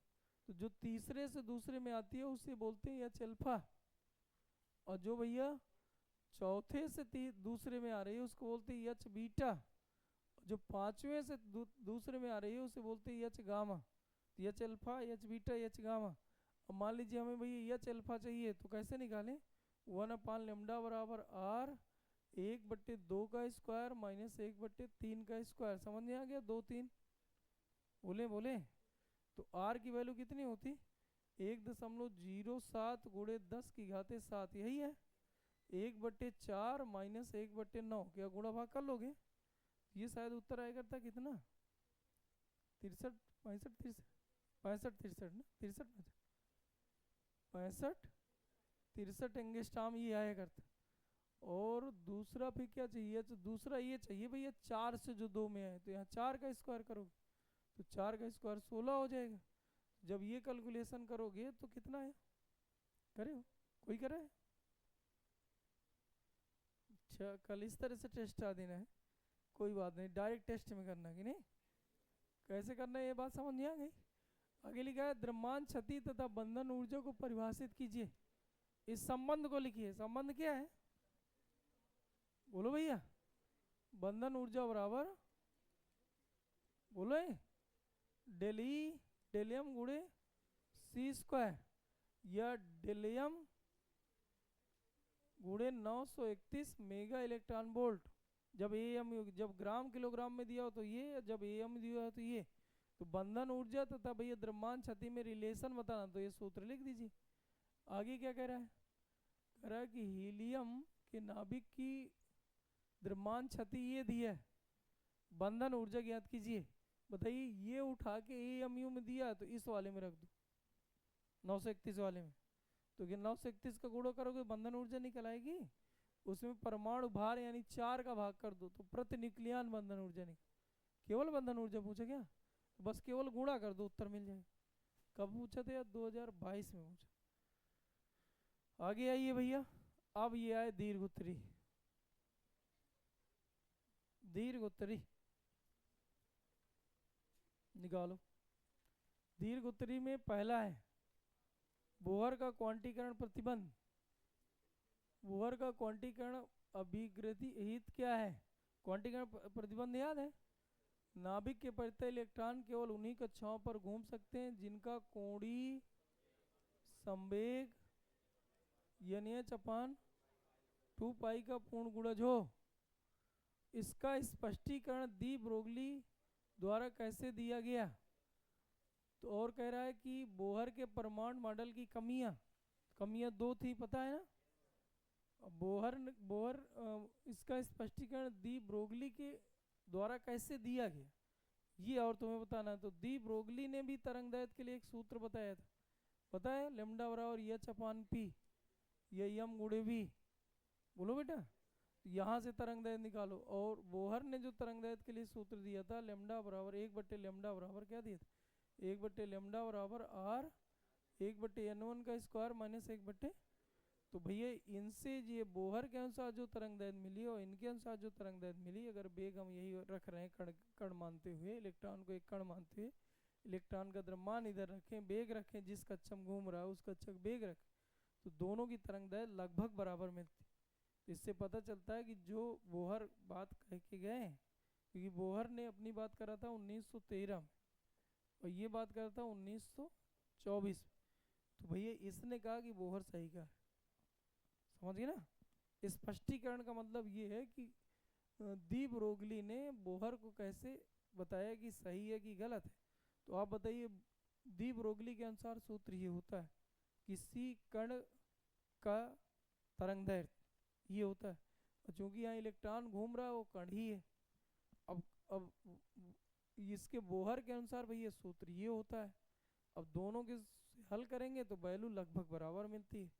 तो जो तीसरे से दूसरे में आती है उसे बोलते हैं एच अल्फा, और जो भैया चौथे से दूसरे में आ रही है उसको बोलते हैं एच बीटा, जो पांचवें से दूसरे में आ रही है उसे बोलते हैं एच गामा। तो H alpha H beta H gamma. अब मान लीजिए हमें भैया एच अल्फा चाहिए, तो कैसे निकालें? 1/λ बराबर r 1/2 का स्क्वायर माइनस 1/3 का स्क्वायर। समझ में आ गया? 2 3 बोले बोले। तो r की वैल्यू कितनी होती? 1.07 गुणे 10⁻7, यही है। 1/4 माइनस 1/9, क्या गुणा भाग कर लोगे? ये शायद उत्तर आया करता कितना? 63 65 63 ना, 63 एंगस्ट्रॉम ये आया करता। और दूसरा फिर क्या चाहिए? तो दूसरा ये चाहिए भैया 4 से जो 2 में आए, तो यहाँ 4 का स्क्वायर करोगे तो 4 का स्क्वायर 16 हो जाएगा। जब ये कैलकुलेशन करोगे तो कितना है? करे हो? कोई करे? अच्छा, कल इस तरह से टेस्ट आ देना है, कोई बात नहीं, डायरेक्ट टेस्ट में करना कि नहीं, कैसे करना है ये बात समझ नहीं आ गई? आगे लिखा है द्रव्यमान क्षति तथा बंधन ऊर्जा को परिभाषित कीजिए। इस संबंध को लिखिए। संबंध क्या है? बोलो भैया। बंधन ऊर्जा बराबर बोलो डेलियम गुणे c², या डेलियम गुणे 931 मेगा इलेक्ट्रॉन वोल्ट। जब ग्राम किलोग्राम में दिया हो तो ये, जब एम दिया हो तो ये। तो बंधन ऊर्जा तथा भैया द्रव्यमान क्षति में रिलेशन बताना, तो ये सूत्र लिख दीजिए। आगे क्या कह रहा है? कह रहा है कि हीलियम के नाभिक की द्रव्यमान क्षति ये दी है, बंधन ऊर्जा ज्ञात कीजिए। बताइए, ये उठा के एएमयू में दिया तो इस वाले में रख दो, 931 वाले में। तो ये 931 का गुणा करोगे बंधन ऊर्जा निकल आएगी, उसमें परमाणु भार यानी 4 का भाग कर दो तो प्रति न्यूक्लियन बंधन ऊर्जा निकल। केवल बंधन ऊर्जा पूछा क्या? तो बस केवल गुणा कर दो, उत्तर मिल जाएगा। कब पूछा था यार? 2022 में पूछा। आगे आइए भैया, अब ये आए दीर्घोत्तरी। दीर्घोत्तरी निकालो। दीर्घोत्तरी में पहला है बोहर का क्वांटीकरण प्रतिबंध। बोहर का क्वांटीकरण अभिगृति हित क्या है? क्वांटीकरण प्रतिबंध याद है? नाभिक के परितः इलेक्ट्रॉन केवल उन्हीं कक्षाओं पर घूम सकते हैं जिनका कोणीय संवेग n/2 पाई का पूर्ण गुणज हो। इसका स्पष्टीकरण दी ब्रोगली द्वारा कैसे दिया गया? तो और कह रहा है कि बोहर के परमाणु मॉडल की कमियां दो थी, पता है ना? बोहर इसका स्पष्टीकरण दी ब्रोगली के द्वारा कैसे दिया गया, ये और तुम्हें बताना है। तो दी ब्रोगली ने भी तरंगदैर्घ्य के लिए एक सूत्र बताया था, पता है? लैम्डा बराबर h/p, ये यम गुणे v। बोलो बेटा, यहाँ से तरंगदैर्घ्य निकालो। और बोहर ने जो तरंगदैर्घ्य के लिए सूत्र दिया था, लैम्डा बराबर 1/λ बराबर क्या दिया था? 1/λ बराबर r 1/n1 का स्क्वायर माइनस 1/। तो भैया इनसे ये बोहर के अनुसार जो तरंगदैर्घ्य मिली और इनके अनुसार जो तरंगदैर्घ्य मिली, अगर बेग हम यही रख रहे हैं कण कण मानते हुए, इलेक्ट्रॉन को एक कण मानते हुए, इलेक्ट्रॉन का द्रव्यमान इधर रखें, बेग रखें, जिस कक्षा में घूम रहा है उस कक्षा का बेग रखें, तो दोनों की तरंगदैर्घ्य लगभग बराबर मिलती। इससे पता चलता है कि जो बोहर बात कह के गए हैं, क्योंकि बोहर ने अपनी बात करा था 1913 में और ये बात करा था 1924 में, तो भैया इसने कहा कि बोहर सही कहा। समझ गए ना? स्पष्टीकरण का मतलब ये है कि दी ब्रोगली ने बोहर को कैसे बताया कि सही है कि गलत है। तो आप बताइए, दी ब्रोगली के अनुसार सूत्र ये होता है, किसी कण का तरंगदैर्घ्य ये होता है, और चूंकि यहाँ इलेक्ट्रॉन घूम रहा है वो कण ही है। अब इसके बोहर के अनुसार भैया सूत्र ये होता है। अब दोनों के हल करेंगे तो वैल्यू लगभग बराबर मिलती है।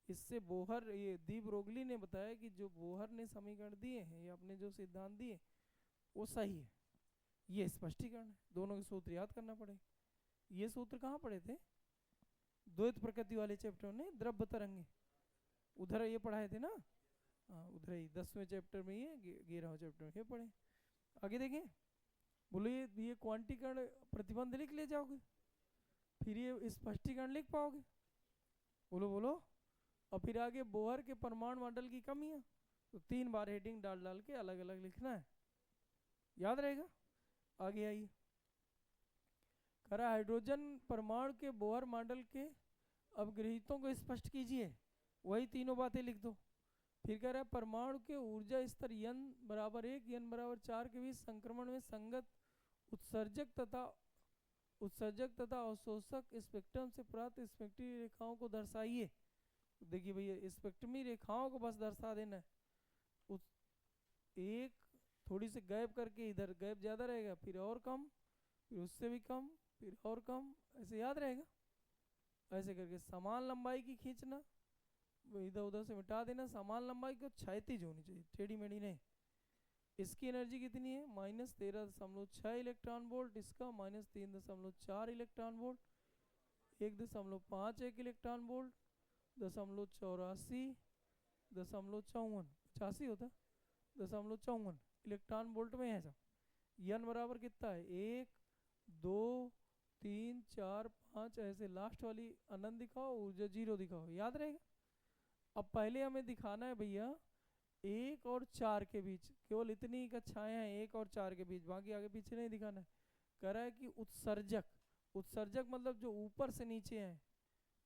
इससे बोहर, ये दी ब्रोगली ने बताया कि जो बोहर ने समीकरण दिए हैं या अपने जो सिद्धांत दिए वो सही है। ये स्पष्टीकरण है। दोनों के सूत्र याद करना पड़ेगा। ये सूत्र कहाँ पढ़े थे? द्वैत प्रकृति वाले चैप्टर में, द्रव्य तरंगे, उधर ये पढ़ाए थे ना? हाँ उधर ही 10वें चैप्टर में, ये 11वें चैप्टर में ये पढ़े। आगे देखें, बोलो ये क्वांटीकरण प्रतिबंध लिख ले जाओगे, फिर ये स्पष्टीकरण लिख पाओगे? बोलो बोलो। और फिर आगे बोहर के परमाणु मॉडल की कमियां, तो 3 बार हेडिंग डाल डाल के अलग अलग लिखना है, याद रहेगा। आगे आइए, करा हाइड्रोजन परमाणु के बोहर मॉडल के अवग्रहितों को स्पष्ट कीजिए। वही तीनों बातें लिख दो। फिर कह रहा है परमाणु के ऊर्जा स्तर n बराबर 1 n बराबर 4 के बीच संक्रमण में संगत उत्सर्जक तथा अवशोषक स्पेक्ट्रम से प्राप्त स्पेक्ट्रमी रेखाओं को दर्शाइए। देखिए भैया, स्पेक्ट्रमी रेखाओं को बस दर्शा देना है। उस एक थोड़ी सी गैप करके, इधर गैप ज़्यादा रहेगा, फिर और कम, फिर उससे भी कम, फिर और कम, ऐसे याद रहेगा। ऐसे करके समान लंबाई की खींचना, इधर उधर से मिटा देना। समान लंबाई को क्षैतिज होनी चाहिए, टेढ़ी मेढ़ी नहीं। इसकी एनर्जी कितनी है? -13.6 इलेक्ट्रॉन वोल्ट, इसका -3.4 इलेक्ट्रॉन वोल्ट, 1.51 इलेक्ट्रॉन वोल्ट, 0.84 0.54 85 होता 0.54 इलेक्ट्रॉन वोल्ट में है सब। n बराबर कितना है? 1 2 3 4 5, ऐसे लास्ट वाली अनंत दिखाओ, ऊर्जा 0 दिखाओ, याद रहेगा। अब पहले हमें दिखाना है भैया 1 और 4 के बीच, केवल इतनी ही कक्षाएं हैं 1 और 4 के बीच, बाकी आगे पीछे नहीं दिखाना है। कह रहा है कि उत्सर्जक मतलब जो ऊपर से नीचे हैं,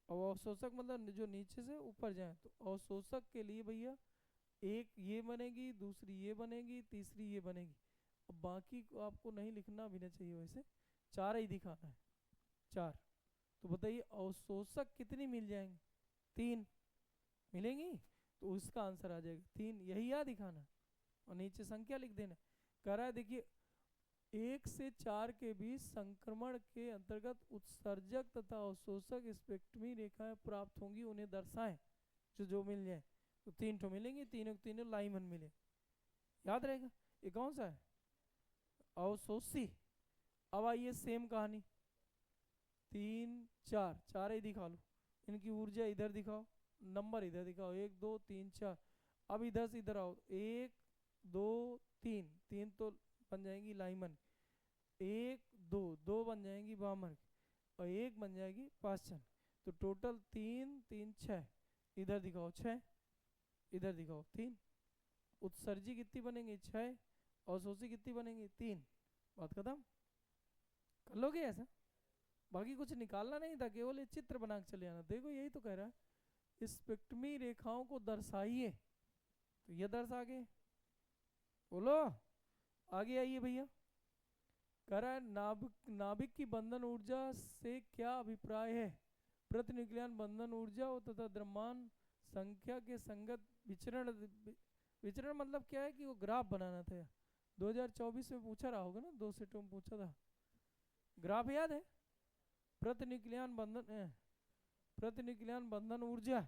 और अवशोषक मतलब जो नीचे से ऊपर जाए। तो अवशोषक के लिए भैया एक ये बनेगी, दूसरी ये बनेगी, तीसरी ये बनेगी। अब बाकी को आपको नहीं लिखना भी नहीं चाहिए, वैसे 4 ही दिखाना है, 4। तो बताइए अवशोषक कितनी मिल जाएंगी? 3 मिलेंगी, तो उसका आंसर आ जाएगा 3। यही याद दिखाना और नीचे संख्या लिख देना। कह रहा है देखिए 1 से 4 के बीच संक्रमण के अंतर्गत उत्सर्जक तथा अवशोषक स्पेक्ट्रमी रेखाएं प्राप्त होंगी, उन्हें दर्शाएं। जो मिल जाए, तो 3 ठो मिलेंगी, तीनों तीनों लाइमन मिले, याद रहेगा। ये कौन सा है? अवशोषी। अब आइए सेम कहानी, 3 4, 4 ही दिखा लो, इनकी ऊर्जा इधर दिखाओ, नंबर इधर दिखाओ, 1 2 3 4। अब इधर से इधर आओ, 1 2 3, 3 तो बन जाएंगी लाइमन, 1 2 2 बन जाएंगी वामन, और 1 बन जाएगी पाषाण। तो टोटल 3 3 6, इधर दिखाओ 6, इधर दिखाओ 3, उत्सर्जी कितनी बनेंगी 6, अवशोषी कितनी बनेंगी 3, बात खत्म। कर लोगे ऐसा? बाकी कुछ निकालना नहीं था, केवल ये चित्र बना के चले आना। देखो यही तो कह रहा है, स्पेक्ट्रमी रेखाओं को दर्शाइए, तो ये दर्शा के बोलो। आगे आइए भैया, कह रहा है नाभिक की बंधन ऊर्जा से क्या अभिप्राय है? प्रतिन्यूक्लियन बंधन ऊर्जा तथा द्रव्यमान संख्या के संगत विचरण। विचरण मतलब क्या है कि वो ग्राफ बनाना था, 2024 में पूछा रहा होगा ना, 2 सेटों में पूछा था। ग्राफ याद है? प्रतिन्यूक्लियन बंधन ऊर्जा,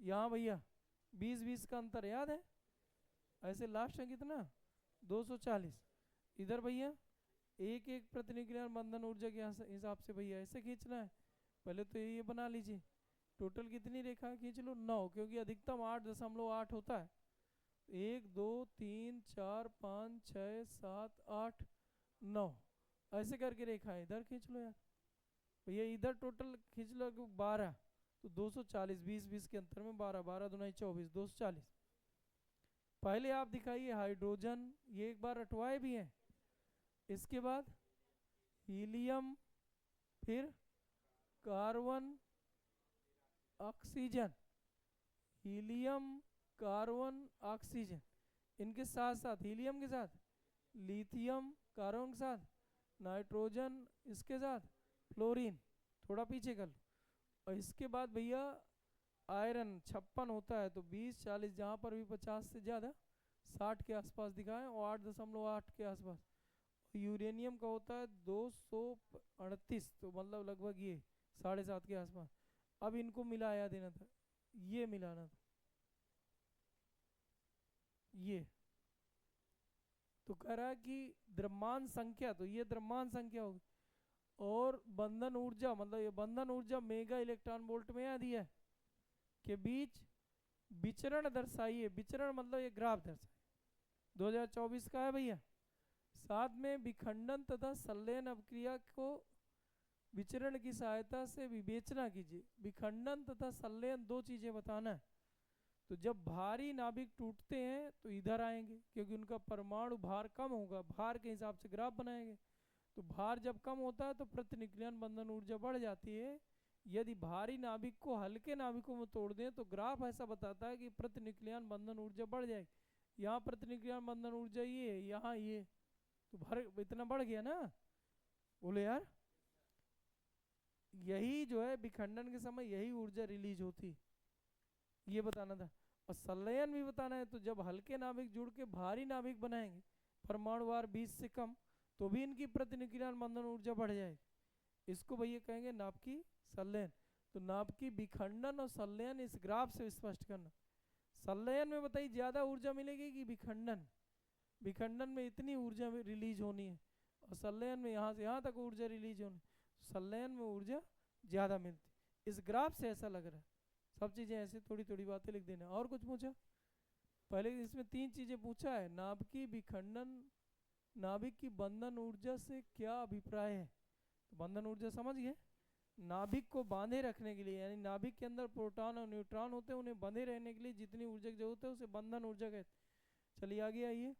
यहाँ भैया 20-20 का अंतर याद है? ऐसे लास्ट है कितना 240। इधर भैया एक एक प्रतिन्यूक्लियन बंधन ऊर्जा के हिसाब से भैया ऐसे खींचना है। पहले तो ये बना लीजिए, टोटल कितनी रेखा खींच लो 9, क्योंकि अधिकतम 8.8 होता है। 1 2 3 4 5 6 7 8 9 ऐसे करके रेखा है, इधर खींच लो यार भैया। इधर टोटल खींच लो 12, तो 240, 20-20 के अंतर में 12, 12 दूना 24, 240। पहले आप दिखाइए हाइड्रोजन, ये एक बार रटवाए भी हैं। इसके बाद हीलियम, फिर carbon, oxygen, helium, carbon, oxygen, इनके साथ साथ हीलियम के साथ लिथियम, कार्बन के साथ नाइट्रोजन, इसके साथ फ्लोरीन, थोड़ा पीछे कर लो। और इसके बाद भैया आयरन 56 होता है, तो 20-40 जहाँ पर भी 50 से ज़्यादा 60 के आसपास दिखाएं, और 8.8 के आसपास। यूरेनियम का होता है 238, तो मतलब लगभग ये 7.5 के आसपास। अब इनको मिलाया देना था, ये मिलाना था ये। तो कह रहा है कि द्रव्यमान संख्या, तो ये द्रव्यमान संख्या होगी, और बंधन ऊर्जा, मतलब ये बंधन ऊर्जा मेगा इलेक्ट्रॉन वोल्ट में यह दिया है के बीच विचरण दर्शाइए। विचरण मतलब ये ग्राफ दर्शाइए, 2024 का है भैया। साथ में विखंडन तथा संलयन अभिक्रिया को विचरण की सहायता से विवेचना कीजिए। विखंडन तथा संलयन 2 चीजें बताना है। तो जब भारी नाभिक टूटते हैं तो इधर आएंगे, क्योंकि उनका परमाणु भार कम होगा, भार के हिसाब से ग्राफ बनाएंगे। तो भार जब कम होता है तो प्रतिन्यूक्लियन बंधन ऊर्जा बढ़ जाती है। यदि भारी नाभिक को हल्के नाभिकों में तोड़ दें तो ग्राफ ऐसा बताता है कि प्रतिन्यूक्लियन बंधन ऊर्जा बढ़ जाएगी। यहाँ प्रतिन्यूक्लियन बंधन ऊर्जा ये है, यहाँ ये, तो भार इतना बढ़ गया ना, बोले यार। यही जो है विखंडन के समय यही ऊर्जा रिलीज होती, ये बताना था। और संलयन भी बताना है, तो जब हल्के नाभिक जुड़ के भारी नाभिक बनाएंगे परमाणुवार 20 से कम, तो भी इनकी प्रतिन्यूक्लियन बंधन ऊर्जा बढ़ जाएगी। इसको भैया कहेंगे नाभिकीय संलयन। तो नाभिकीय विखंडन और संलयन इस ग्राफ से स्पष्ट करना। संलयन में बताइए ज्यादा ऊर्जा मिलेगी कि विखंडन? विखंडन में इतनी ऊर्जा रिलीज होनी है, और संलयन में यहाँ से यहाँ तक ऊर्जा रिलीज होनी, संलयन में ऊर्जा ज़्यादा मिलती। इस ग्राफ से ऐसा लग रहा है। सब चीज़ें ऐसे थोड़ी थोड़ी बातें लिख देना। और कुछ पूछा? पहले इसमें 3 चीज़ें पूछा है, नाभिकीय विखंडन, नाभिक की बंधन ऊर्जा से क्या अभिप्राय है। तो बंधन ऊर्जा समझ गए, नाभिक को बांधे रखने के लिए, यानी नाभिक के अंदर प्रोटॉन और न्यूट्रॉन होते हैं, उन्हें बंधे रहने के लिए जितनी ऊर्जा की जरूरत है उसे बंधन ऊर्जा कहते। चलिए आगे आइए।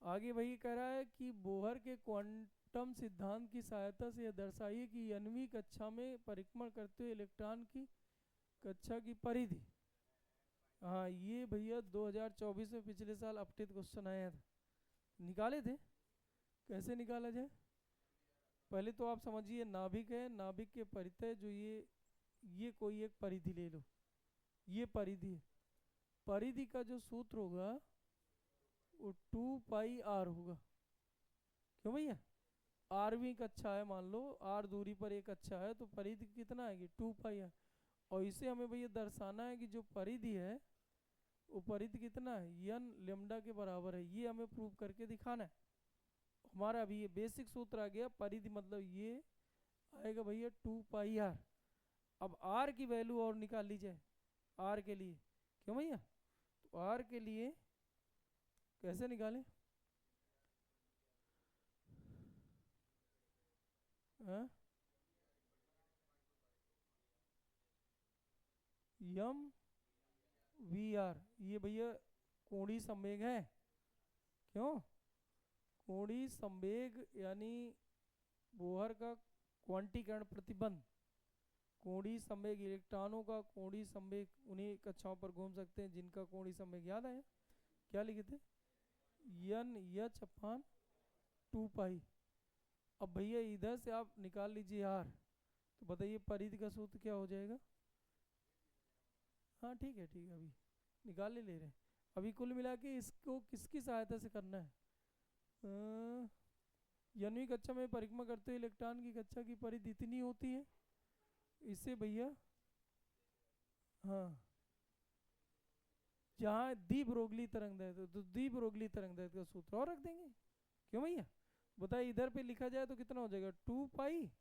आगे वही कह रहा है कि बोहर के क्वांटम सिद्धांत की सहायता से यह दर्शाइए कि nवीं कक्षा में परिक्रमण करते हुए इलेक्ट्रॉन की कक्षा की परिधि। हाँ ये भैया 2024 में पिछले साल अपडेट क्वेश्चन आया था, निकाले थे। कैसे निकाला जाए? पहले तो आप समझिए नाभिक है, नाभिक के परितः जो ये कोई एक परिधि ले लो, ये परिधि है। परिधि का जो सूत्र होगा वो 2πr होगा। क्यों भैया? आरवीं कक्षा है, मान लो आर दूरी पर एक कक्षा है, तो परिधि कितना आएगी 2πr। और इसे हमें भैया दर्शाना है कि जो परिधि है वो परिधि कितना है, n लेमडा के बराबर है। ये हमें प्रूव करके दिखाना है। हमारा अभी ये बेसिक सूत्र आ गया, परिधि मतलब ये आएगा भैया 2πr। अब r की वैल्यू और निकाल लीजिए r के लिए। क्यों भैया? तो r के लिए कैसे निकालें? यम यार, ये भैया कोणीय संवेग है। क्यों? कोणीय संवेग यानी बोहर का क्वांटीकरण प्रतिबंध। कोणीय संवेग इलेक्ट्रॉनों का कोणीय संवेग, उन्हीं कक्षाओं पर घूम सकते हैं जिनका कोणीय संवेग याद आया क्या लिखे थे, एन एच अपान 2 पाई। अब भैया इधर से आप निकाल लीजिए आर, तो बताइए परिधि का सूत्र क्या हो जाएगा। हाँ ठीक है ठीक है, अभी निकाल ले रहे हैं। अभी कुल मिला के इसको किसकी सहायता से करना है, यानी कक्षा में परिक्रमा करते हुए इलेक्ट्रॉन की कक्षा की परिधि इतनी होती है, इससे भैया हाँ जहाँ द्विब्रोगली तरंग दैर्घ्य, तो द्विब्रोगली तरंग दैर्घ्य का सूत्र और रख देंगे। क्यों भैया बताइए, इधर पे लिखा जाए तो कितना हो जाएगा 2 पाई,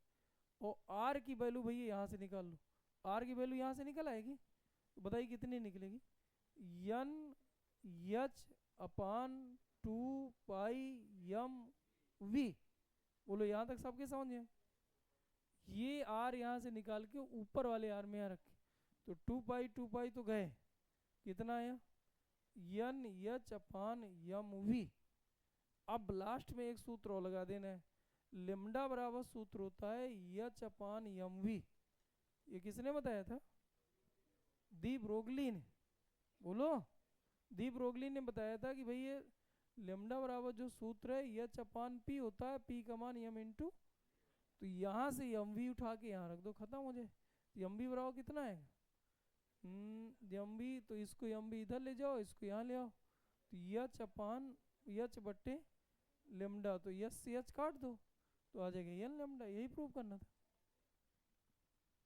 और आर की वैल्यू भैया यहाँ से निकाल लो, आर की वैल्यू यहाँ से निकल आएगी, तो बताइए कितनी निकलेगी, एन एच अपान 2 पाई m v। बोलो यहाँ तक सबके समझ में। ये आर यहाँ से निकाल के ऊपर वाले आर में यहाँ रखे, तो 2 पाई तो गए, कितना आया एन एच अपान m v। अब लास्ट में एक सूत्र और लगा देना है, लेमडा बराबर सूत्र होता है एच अपान m v। ये किसने बताया था, दी ब्रोगली ने। बोलो, दी ब्रोगली ने बताया था कि भाई ये लेमडा बराबर जो सूत्र है एच अपान पी होता है, पी का मान m इंटू, तो यहाँ से mv उठा के यहाँ रख दो, खत्म हो जाए। mv बराबर कितना है mv, तो इसको mv इधर ले जाओ, इसको यहाँ ले आओ, तो एच अपान एच बट्टे लेमडा, तो एच से एच काट दो तो आ जाएगा एन लेमडा। यही प्रूव करना था,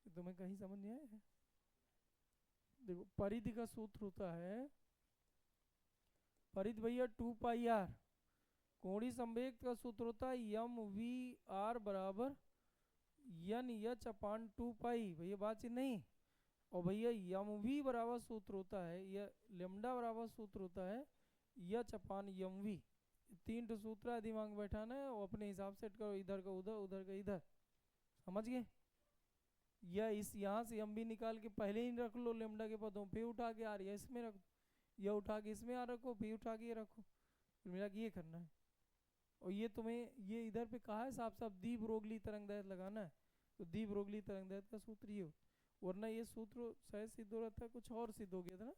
तुम्हें कहीं समझ नहीं आया है। देखो परिधि का सूत्र होता है, परिधि भैया 2 पाई r, कोणीय संवेग का सूत्र होता है m v r बराबर एन एच अपान 2 पाई। भैया बातचीत नहीं। और भैया m v बराबर सूत्र होता है, यह लेमडा बराबर सूत्र होता है एच अपान m v। 3 तो सूत्र है, दिमाग में बैठाना है और अपने हिसाब सेट करो, इधर का उधर, उधर का इधर, समझ गए। या इस यहाँ से m v निकाल के पहले ही रख लो लेमडा के पदों पे, उठा के आ रही है इसमें रख, यह उठा के इसमें आ रखो, फिर उठा के ये रखो, फिर मिला के ये करना है। और ये तुम्हें ये इधर पे कहा है साफ साफ दी ब्रोगली तरंग दैर्घ्य लगाना है, तो दी ब्रोगली तरंग दैर्घ्य का सूत्र ये होता, वरना ये सूत्र शायद सिद्ध हो रहा था, कुछ और सिद्ध हो गया था ना,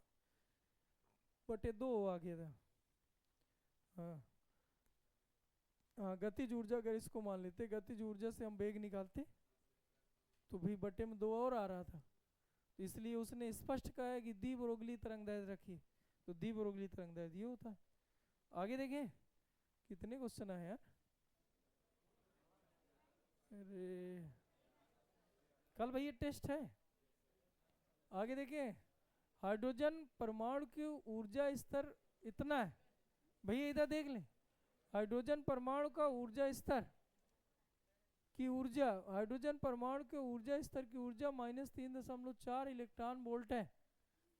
बटे 2 आ गया था। हाँ हाँ, गतिज ऊर्जा अगर इसको मान लेते, गतिज ऊर्जा से हम वेग निकालते तो भी बटे में 2 और आ रहा था, तो इसलिए उसने स्पष्ट कहा है कि दी ब्रोगली तरंग दैर्घ्य रखिए, तो दी ब्रोगली तरंग दैर्घ्य ये होता है। आगे देखें कितने क्वेश्चन है यार, अरे कल भैया टेस्ट है। आगे देखें, हाइड्रोजन परमाणु की ऊर्जा स्तर इतना है, भैया इधर देख लें, हाइड्रोजन परमाणु का ऊर्जा स्तर की ऊर्जा, हाइड्रोजन परमाणु के ऊर्जा स्तर की ऊर्जा -3.4 इलेक्ट्रॉन वोल्ट है,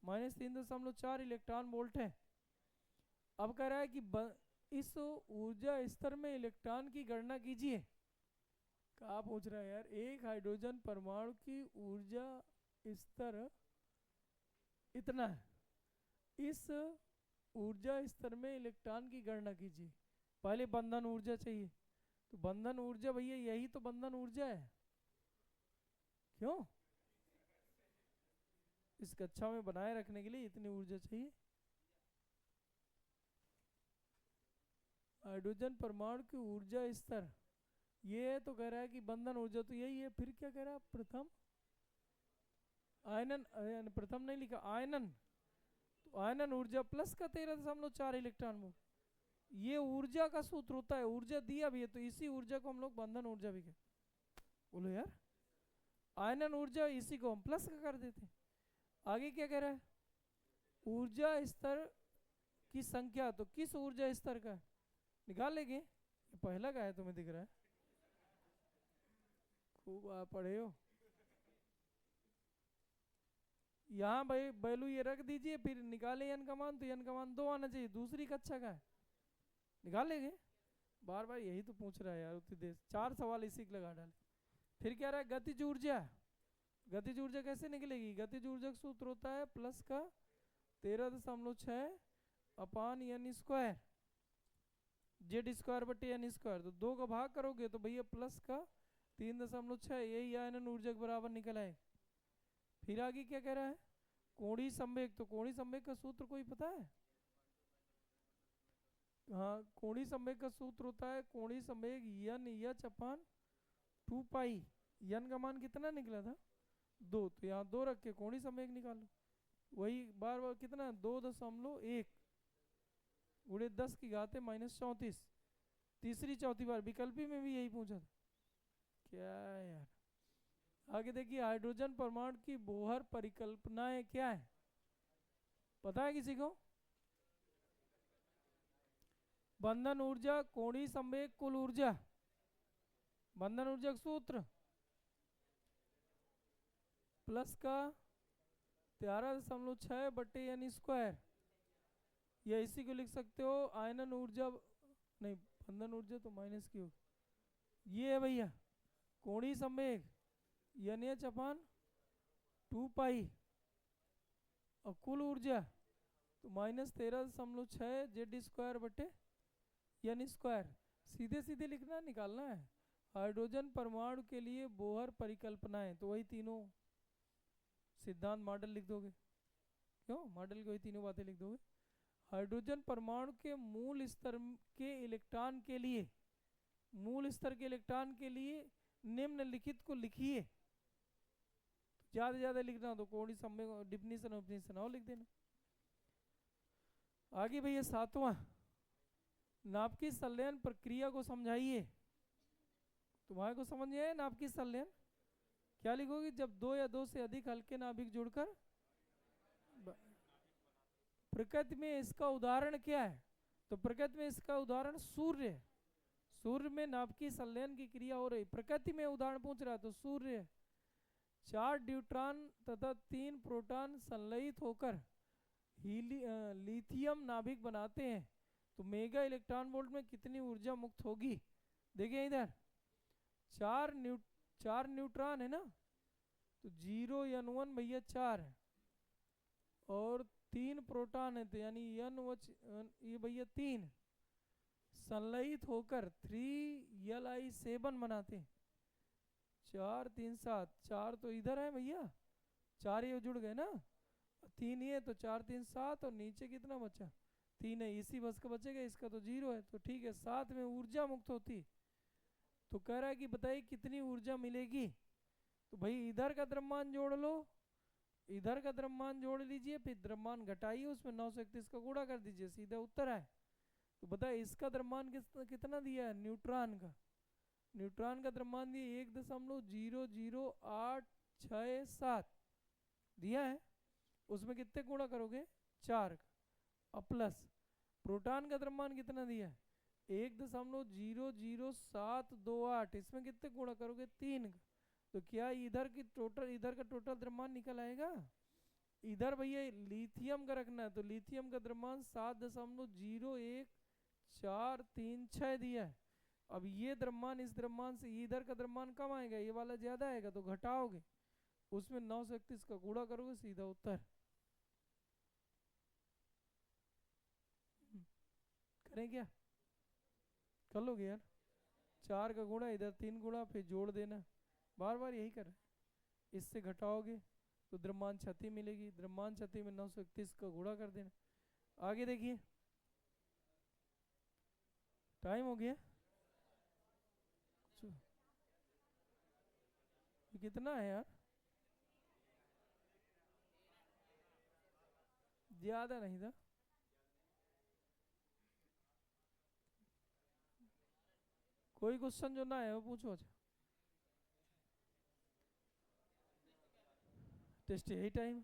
-3.4 इलेक्ट्रॉन वोल्ट है। अब कह रहा है कि इस ऊर्जा स्तर में इलेक्ट्रॉन की गणना कीजिए। क्या पूछ रहा है यार, एक हाइड्रोजन परमाणु की ऊर्जा स्तर इतना है, इस ऊर्जा स्तर में इलेक्ट्रॉन की गणना कीजिए। पहले बंधन ऊर्जा चाहिए, तो बंधन ऊर्जा भैया यही तो बंधन ऊर्जा है। क्यों? इस कक्षा में बनाए रखने के लिए इतनी ऊर्जा चाहिए। हाइड्रोजन परमाणु की ऊर्जा स्तर ये है, तो कह रहा है कि बंधन ऊर्जा तो यही है। फिर क्या कह रहा है, प्रथम आयनन, प्रथम नहीं लिखा, आयनन, तो आयनन ऊर्जा प्लस का 13.4 इलेक्ट्रॉन वोल्ट, ये ऊर्जा का सूत्र होता है। ऊर्जा दिया भी है, तो इसी ऊर्जा को हम लोग बंधन ऊर्जा भी कहते। बोलो यार, आयनन ऊर्जा इसी को हम प्लस का कर देते। आगे क्या कह रहा है, ऊर्जा स्तर की संख्या, तो किस ऊर्जा स्तर का निकाल लेंगे, पहला का है तुम्हें दिख रहा है, खूब आप पढ़े हो। यहाँ भाई वैल्यू ये रख दीजिए, फिर निकाले एन का मान, तो एन का मान 2 आना चाहिए, दूसरी कक्षा का है, निकाल लेंगे। बार बार यही तो पूछ रहा है यार, उतनी देर 4 सवाल इसी के लगा डाले। फिर क्या रहा है, गतिज ऊर्जा, गतिज ऊर्जा कैसे निकलेगी, गतिज ऊर्जा का सूत्र होता है प्लस का 13.6 अपान एन स्क्वायर जेड स्क्वायर बटे एन स्क्वायर। तो 2 का भाग करोगे तो भैया प्लस का 3.6 यही आयनन ऊर्जा के बराबर निकल आए। फिर आगे क्या कह रहा है, कोणीय संवेग। तो कोणीय संवेग का सूत्र कोई पता है? हाँ, कोणीय संवेग का सूत्र होता है कोणीय संवेग यन एच अपान 2 पाई। यन का मान कितना निकला था 2, तो यहाँ 2 रख के कोणीय संवेग निकालो। वही बार बार कितना 2.1 गुणे 10 की घात -34। तीसरी चौथी बार विकल्पी में भी यही पूछा था क्या यार। आगे देखिए, हाइड्रोजन परमाणु की बोहर परिकल्पनाएं क्या है, पता है किसी को? बंधन ऊर्जा, कोणीय संवेग, कुल ऊर्जा। बंधन ऊर्जा का सूत्र प्लस का 13.6 बटे एन स्क्वायर, या इसी को लिख सकते हो आयनन ऊर्जा, नहीं बंधन ऊर्जा तो माइनस की होगी। ये है भैया कोणीय संवेग एन एच अपान 2 पाई, और कुल ऊर्जा तो -13.6 जेड स्क्वायर बटे एन स्क्वायर। सीधे सीधे लिखना, निकालना है। हाइड्रोजन परमाणु के लिए बोहर परिकल्पनाएं, तो वही तीनों सिद्धांत मॉडल लिख दोगे। क्यों मॉडल की वही तीनों बातें लिख दोगे। हाइड्रोजन परमाणु के मूल स्तर के इलेक्ट्रॉन के लिए, मूल स्तर के इलेक्ट्रॉन के लिए निम्नलिखित को लिखिए। तो ज्यादा ज्यादा लिखना तो कोणीय संवेग डिफिनीशन और लिख देना। आगे भैया 7वां, नाभिकीय संलयन प्रक्रिया को समझाइए। तुम्हारे को समझ में आया नाभिकीय संलयन? क्या लिखोगे, जब 2 या 2 से अधिक हल्के नाभिक जुड़कर। प्रकृति में इसका उदाहरण क्या है? तो प्रकृति में इसका उदाहरण सूर्य है। सूर्य में नाभिकीय संलयन की क्रिया हो रही। प्रकृति में उदाहरण पूछ रहा है तो सूर्य है। 4 ड्यूट्रॉन तथा 3 प्रोटॉन संलयित होकर लिथियम नाभिक बनाते हैं, तो मेगा इलेक्ट्रॉन वोल्ट में कितनी ऊर्जा मुक्त होगी? देखिए इधर 4 न्यूट्रॉन है ना, तो 0 n1 भैया 4 है, और 3 प्रोटॉन है तो यानी ये भैया 3 संलयित होकर 3li7 बनाते हैं। 4 3 7, 4 तो इधर है भैया, 4 ये जुड़ गए ना, 3 ये तो 4 3 7, और नीचे कितना बचा 3 है, इसी बस का बचेगा, इसका तो 0 है। तो ठीक है, 7 में ऊर्जा मुक्त होती। तो कह रहा है कि बताइए कितनी ऊर्जा मिलेगी। तो भाई इधर का द्रव्यमान जोड़ लो, इधर का द्रव्यमान जोड़ लीजिए, फिर द्रव्यमान घटाइए, उसमें 931 का गुणा कर दीजिए, सीधा उत्तर है। तो बताइए इसका द्रव्यमान कितना दिया है न्यूट्रॉन का? न्यूट्रॉन का द्रव्यमान दिया 1.00867 दिया है। उसमें कितने गुणा करोगे 4 का, और प्लस प्रोटॉन का द्रव्यमान कितना दिया है 1.00728, इसमें कितने गुणा करोगे 3 का। तो क्या इधर का टोटल द्रव्यमान निकल आएगा? इधर भैया लिथियम का रखना है, तो लिथियम का द्रव्यमान 7.01436 दिया है। अब ये द्रव्यमान इस द्रव्यमान से इधर का द्रव्यमान कम आएगा, ये वाला ज्यादा आएगा, तो घटाओगे, उसमें 931 का गुणा करोगे, सीधा उत्तर। करें क्या? कर लोगे यार? 4 का गुणा, इधर 3 गुणा, फिर जोड़ देना, बार बार यही कर। इससे घटाओगे तो द्रव्यमान क्षति मिलेगी, द्रव्यमान क्षति में 931 का गुणा कर देना। आगे देखिए, टाइम हो गया। कितना है यार? ज्यादा नहीं था। कोई क्वेश्चन जो ना है वो पूछो। अच्छा, टेस्ट यही टाइम।